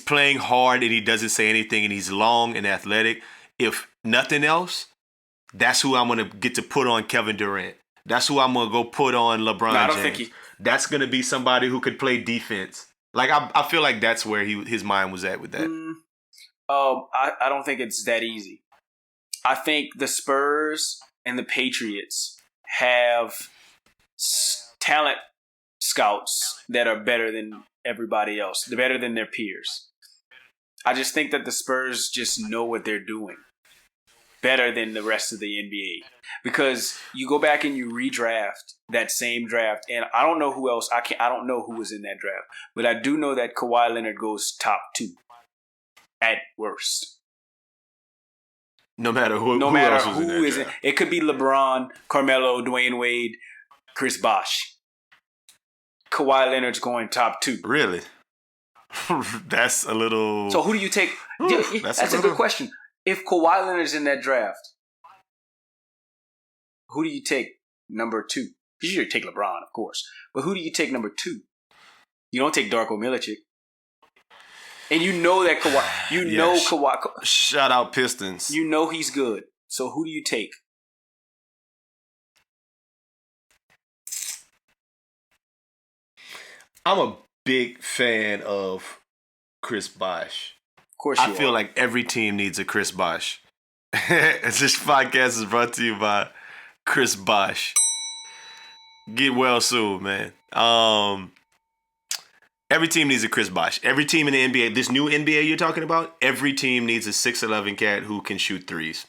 Speaker 2: playing hard, and he doesn't say anything, and he's long and athletic. If nothing else, that's who I'm gonna get to put on Kevin Durant. That's who I'm gonna go put on LeBron James. That's gonna be somebody who could play defense. Like I feel like that's where his mind was at with that.
Speaker 1: I don't think it's that easy. I think the Spurs and the Patriots have talent scouts that are better than everybody else. They're better than their peers. I just think that the Spurs just know what they're doing better than the rest of the NBA. Because you go back and you redraft that same draft, and I don't know who else. I don't know who was in that draft, but I do know that Kawhi Leonard goes top 2 at worst.
Speaker 2: No matter who else is in.
Speaker 1: It could be LeBron, Carmelo, Dwayne Wade, Chris Bosh. Kawhi Leonard's going top 2.
Speaker 2: Really? That's a little.
Speaker 1: So who do you take? That's a good question. If Kawhi Leonard's in that draft, who do you take number 2? You should take LeBron, of course. But who do you take number 2? You don't take Darko Milicic. And you know that Kawhi. Kawhi.
Speaker 2: Shout out Pistons.
Speaker 1: You know he's good. So who do you take?
Speaker 2: I'm a big fan of Chris Bosh.
Speaker 1: Of course you
Speaker 2: I feel like every team needs a Chris Bosh. This podcast is brought to you by Chris Bosh. Get well soon, man. Every team needs a Chris Bosh. Every team in the NBA, this new NBA you're talking about, every team needs a 6'11" cat who can shoot threes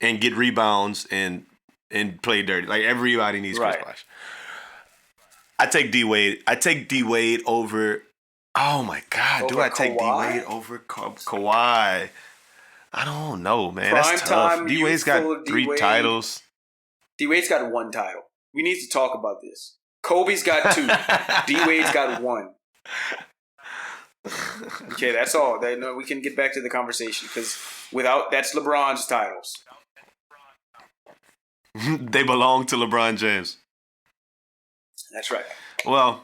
Speaker 2: and get rebounds and play dirty. Like everybody needs Chris Bosh. I take D Wade. I take D Wade over. Oh my God! Do I take D Wade over Kawhi? I don't know, man. That's tough. D Wade's got 3 titles.
Speaker 1: D Wade's got 1 title. We need to talk about this. Kobe's got 2. D Wade's got 1. Okay, that's all. No, we can get back to the conversation because that's LeBron's titles.
Speaker 2: They belong to LeBron James.
Speaker 1: That's right.
Speaker 2: Well,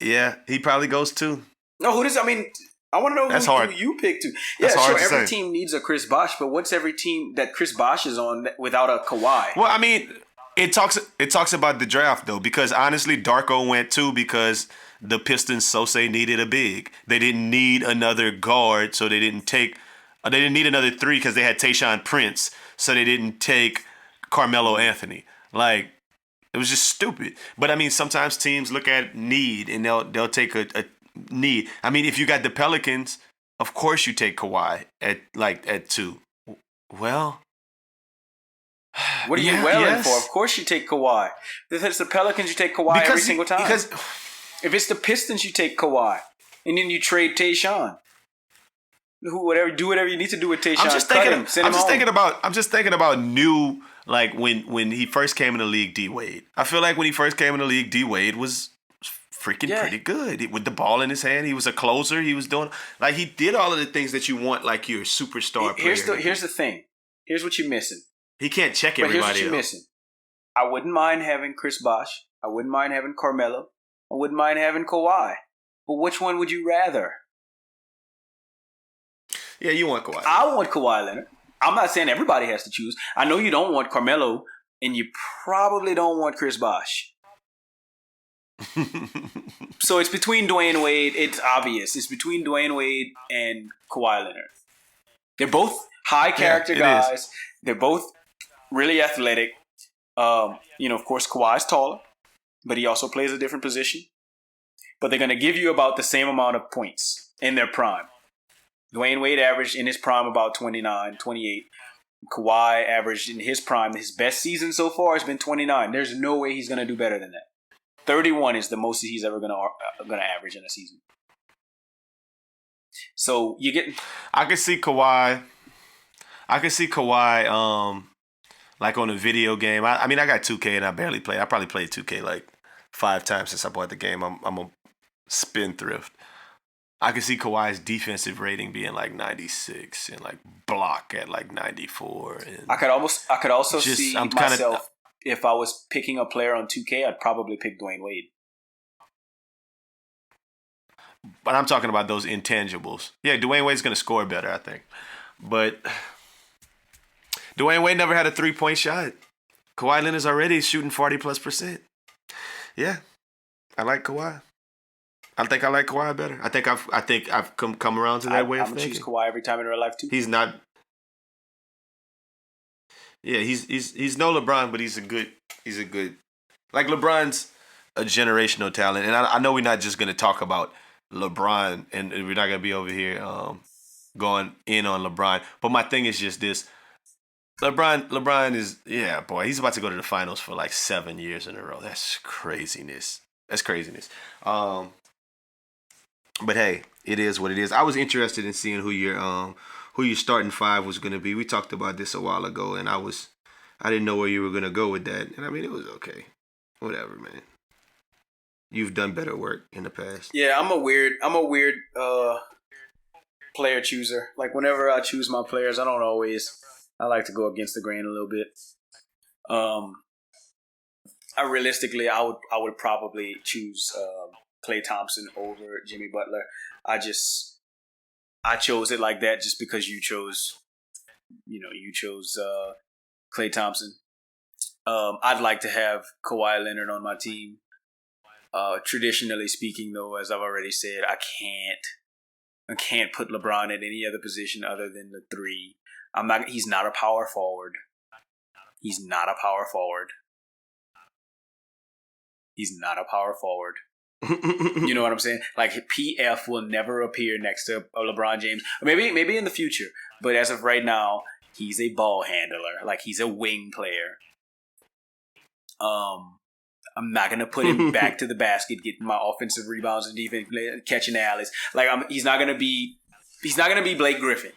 Speaker 2: yeah, he probably goes too.
Speaker 1: No, who does? I mean, I want to know who you pick to. Yeah, sure. Every team needs a Chris Bosh, but what's every team that Chris Bosh is on without a Kawhi?
Speaker 2: Well, I mean, it talks about the draft though, because honestly, Darko went too because the Pistons needed a big. They didn't need another guard, so they didn't need another three because they had Tayshaun Prince, so they didn't take Carmelo Anthony. Like, it was just stupid. But I mean, sometimes teams look at need and they'll take a need. I mean, if you got the Pelicans, of course you take Kawhi at 2. Well,
Speaker 1: what are you wailing for? Of course you take Kawhi. If it's the Pelicans, you take Kawhi every single time. Because if it's the Pistons, you take Kawhi, and then you trade Tayshaun. Do whatever you need to do with Tayshaun.
Speaker 2: I'm just thinking about new, like when he first came in the league, D Wade. I feel like when he first came in the league, D Wade was freaking pretty good with the ball in his hand. He was a closer. He was doing he did all of the things that you want, like your superstar player.
Speaker 1: Here's the thing. Here's what you're missing.
Speaker 2: He can't check everybody.
Speaker 1: Here's what you're missing. I wouldn't mind having Chris Bosh. I wouldn't mind having Carmelo. I wouldn't mind having Kawhi. But which one would you rather?
Speaker 2: Yeah, you want Kawhi.
Speaker 1: I want Kawhi Leonard. I'm not saying everybody has to choose. I know you don't want Carmelo, and you probably don't want Chris Bosh. So it's between Dwayne Wade. It's obvious. It's between Dwayne Wade and Kawhi Leonard. They're both high character guys. They're both really athletic. Of course, Kawhi's taller, but he also plays a different position. But they're going to give you about the same amount of points in their prime. Dwayne Wade averaged in his prime about 29, 28. Kawhi averaged in his prime, his best season so far has been 29. There's no way he's going to do better than that. 31 is the most he's ever going to average in a season. So you get.
Speaker 2: I can see Kawhi. Like on a video game. I mean, I got 2K and I barely play. I probably played 2K like 5 times since I bought the game. I'm a spendthrift. I can see Kawhi's defensive rating being like 96 and like block at like 94. And
Speaker 1: I could also see myself if I was picking a player on 2K, I'd probably pick Dwayne Wade.
Speaker 2: But I'm talking about those intangibles. Yeah, Dwayne Wade's going to score better, I think. But Dwayne Wade never had a 3-point shot. Kawhi Leonard's already shooting 40+%. Yeah, I like Kawhi. I think I like Kawhi better. I think I've come around to that way of thinking.
Speaker 1: I'm gonna choose Kawhi every time in real life too.
Speaker 2: He's not. Yeah, he's no LeBron, but he's a good. Like LeBron's a generational talent, and I know we're not just gonna talk about LeBron, and we're not gonna be over here going in on LeBron. But my thing is just this. LeBron is, boy, he's about to go to the finals for like 7 years in a row. That's craziness. But hey, it is what it is. I was interested in seeing who your starting 5 was going to be. We talked about this a while ago, and I didn't know where you were going to go with that. And I mean, it was okay. Whatever, man. You've done better work in the past.
Speaker 1: Yeah, I'm a weird player chooser. Like whenever I choose my players, I like to go against the grain a little bit. Realistically, I would probably choose Klay Thompson over Jimmy Butler. I chose it like that just because you chose Klay Thompson. I'd like to have Kawhi Leonard on my team. Traditionally speaking, though, as I've already said, I can't put LeBron at any other position other than the 3. He's not a power forward. He's not a power forward. You know what I'm saying? Like PF will never appear next to LeBron James. Maybe in the future, but as of right now, he's a ball handler. Like he's a wing player. I'm not gonna put him back to the basket, getting my offensive rebounds and defense, catching alleys. Like he's not gonna be Blake Griffin.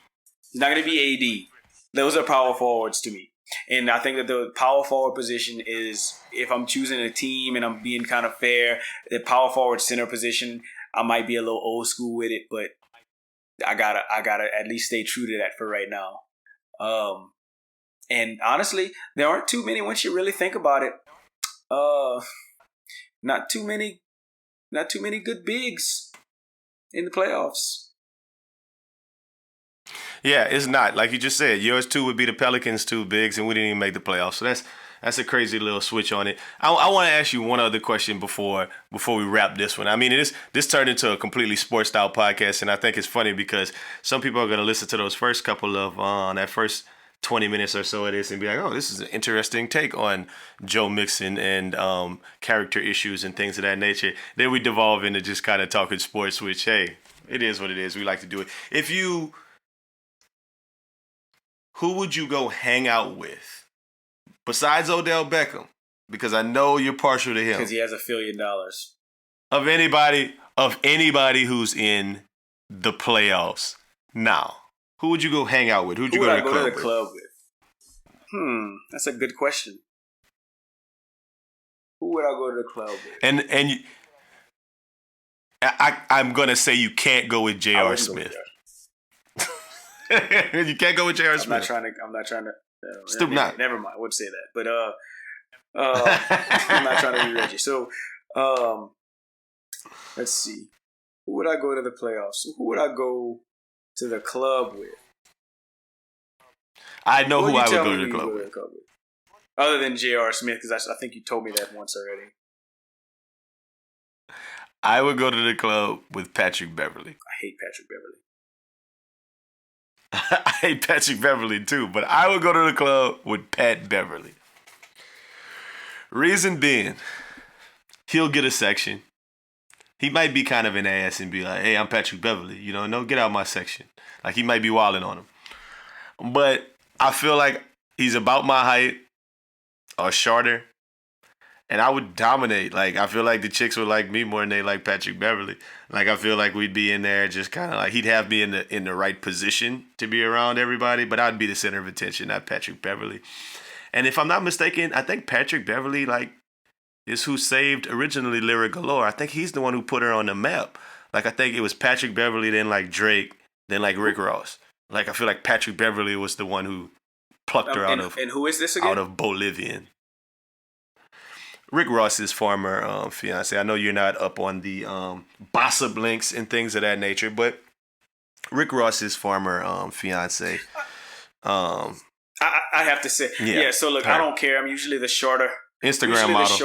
Speaker 1: He's not gonna be AD. Those are power forwards to me. And I think that the power forward position is, if I'm choosing a team and I'm being kind of fair, the power forward center position, I might be a little old school with it, but I gotta at least stay true to that for right now. And honestly, there aren't too many once you really think about it. Not too many good bigs in the playoffs.
Speaker 2: Yeah, it's not. Like you just said, yours two would be the Pelicans two bigs, and we didn't even make the playoffs. So that's a crazy little switch on it. I want to ask you one other question before we wrap this one. I mean, this turned into a completely sports style podcast, and I think it's funny because some people are going to listen to those first couple of that first 20 minutes or so of this and be like, oh, this is an interesting take on Joe Mixon and character issues and things of that nature. Then we devolve into just kind of talking sports, which, hey, it is what it is. We like to do it. Who would you go hang out with besides Odell Beckham? Because I know you're partial to him.
Speaker 1: Because he has $1 billion.
Speaker 2: Of anybody who's in the playoffs now, who would you go hang out with? Who would you go to the club with?
Speaker 1: That's a good question. Who would I go to the club with?
Speaker 2: I'm gonna say you can't go with J.R. Smith. You can't go with J.R. Smith.
Speaker 1: I'm not trying to.
Speaker 2: Stupid.
Speaker 1: Never mind. I would say that, but I'm not trying to be Reggie. So, let's see. Who would I go to the playoffs? Who would I go to the club with?
Speaker 2: I know who I would go to the club with.
Speaker 1: Other than J.R. Smith, because I think you told me that once already.
Speaker 2: I would go to the club with Patrick Beverley.
Speaker 1: I hate Patrick Beverley.
Speaker 2: I hate Patrick Beverley too, but I would go to the club with Pat Beverley. Reason being, he'll get a section. He might be kind of an ass and be like, hey, I'm Patrick Beverley. No, get out of my section. Like, he might be wilding on him. But I feel like he's about my height or shorter. And I would dominate. Like, I feel like the chicks would like me more than they like Patrick Beverley. Like, I feel like we'd be in there just kind of like, he'd have me in the right position to be around everybody, but I'd be the center of attention, not Patrick Beverley. And if I'm not mistaken, I think Patrick Beverley, like, is who saved originally Lyra Galore. I think he's the one who put her on the map. Like, I think it was Patrick Beverley, then like Drake, then like Rick Ross. Like, I feel like Patrick Beverley was the one who plucked her out of.
Speaker 1: And who is this again?
Speaker 2: Out of Bolivian. Rick Ross's former fiance. I know you're not up on the gossip links and things of that nature, but Rick Ross's former fiance.
Speaker 1: I have to say, yeah. So look, her. I don't care. I'm usually the shorter
Speaker 2: Instagram model,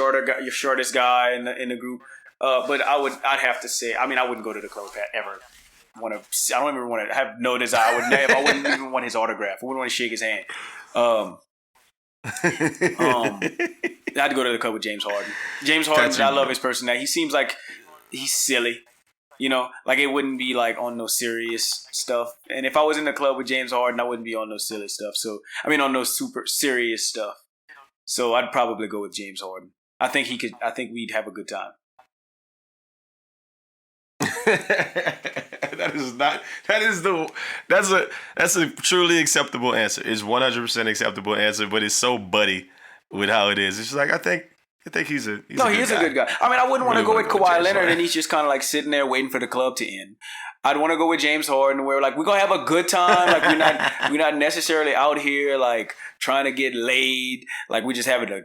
Speaker 1: your shortest guy in the group. But I'd have to say, I mean, I wouldn't go to the club ever. I don't even want to have no desire. I wouldn't even want his autograph. I wouldn't want to shake his hand. I had to go to the club with James Harden. James Harden, I love his personality. He seems like he's silly, like it wouldn't be like on no serious stuff. And if I was in the club with James Harden, I wouldn't be on no silly stuff. So, I mean, on no super serious stuff. So I'd probably go with James Harden. I think we'd have a good time. That's a truly acceptable answer. It's 100% acceptable answer, but it's so buddy with how it is. It's just like I think he's a good guy. I mean, I wouldn't want to go with Kawhi Leonard and he's just kind of like sitting there waiting for the club to end. I'd want to go with James Harden where like we're gonna have a good time. Like we're not necessarily out here like trying to get laid. Like we're just having a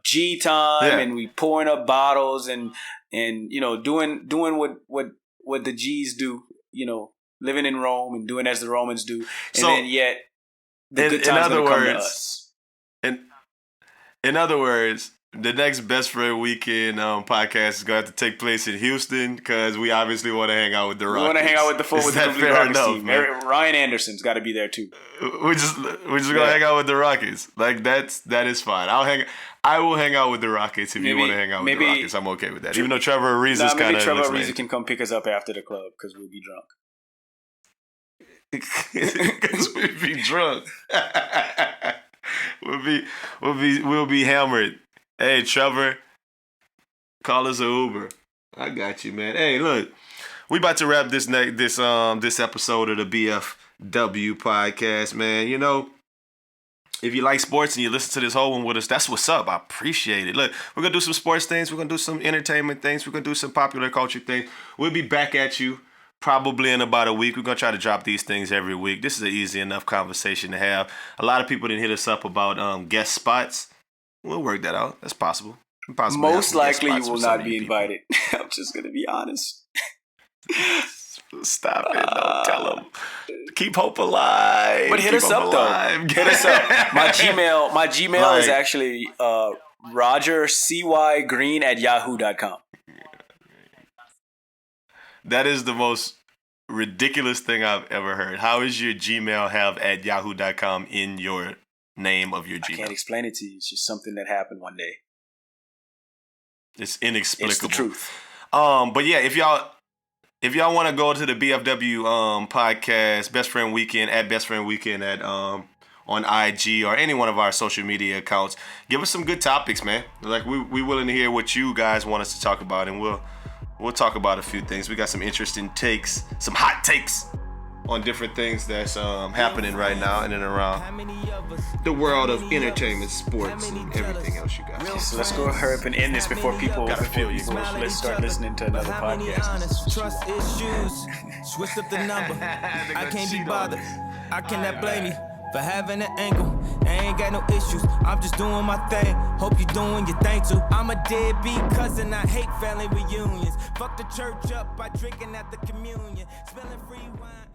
Speaker 1: G time and we pouring up bottles and doing what the G's do, living in Rome and doing as the Romans do. And then yet the good times gonna come to us.
Speaker 2: In other words, the next Best Friend Weekend podcast is going to have to take place in Houston because we obviously want to hang out with the Rockets.
Speaker 1: We want to hang out with the full Rockets team. Ryan Anderson's got to be there too.
Speaker 2: We're just going to hang out with the Rockets. Like that is fine. I will hang out with the Rockets if you want to hang out with the Rockets. I'm okay with that. Even though Trevor Ariza is kind of
Speaker 1: Trevor Ariza can come pick us up after the club because we'll be drunk.
Speaker 2: Because we'll be drunk. We'll be hammered. Hey, Trevor, call us an Uber. I got you, man. Hey, look, we about to wrap this episode of the BFW podcast, man. If you like sports and you listen to this whole one with us, that's what's up. I appreciate it. Look, we're going to do some sports things. We're going to do some entertainment things. We're going to do some popular culture things. We'll be back at you probably in about a week. We're going to try to drop these things every week. This is an easy enough conversation to have. A lot of people didn't hit us up about guest spots. We'll work that out. That's possible.
Speaker 1: Most likely you will not be invited. I'm just going to be honest.
Speaker 2: Stop it. Don't tell them. Keep hope alive.
Speaker 1: But hit us up, though. Hit us up. My Gmail is actually rogercygreen@yahoo.com.
Speaker 2: That is the most ridiculous thing I've ever heard. How is your Gmail have at yahoo.com in your name of your Gmail?
Speaker 1: I can't explain it to you. It's just something that happened one day.
Speaker 2: It's inexplicable.
Speaker 1: It's the truth.
Speaker 2: But yeah, if y'all want to go to the BFW podcast, Best Friend Weekend at Best Friend Weekend at on IG or any one of our social media accounts, give us some good topics, man. Like we willing to hear what you guys want us to talk about, and we'll talk about a few things. We got some interesting takes, some hot takes on different things that's happening right now in and around the world of entertainment, sports, and everything else you got.
Speaker 1: So let's go hurry up and end this before people let's start listening to another podcast.
Speaker 3: Trust issues. Switched up the number. I can't be bothered. I cannot blame you for having an angle. I ain't got no issues. I'm just doing my thing. Hope you doing your thing too. I'm a deadbeat cousin. I hate family reunions. Fuck the church up by drinking at the communion. Spilling free wine.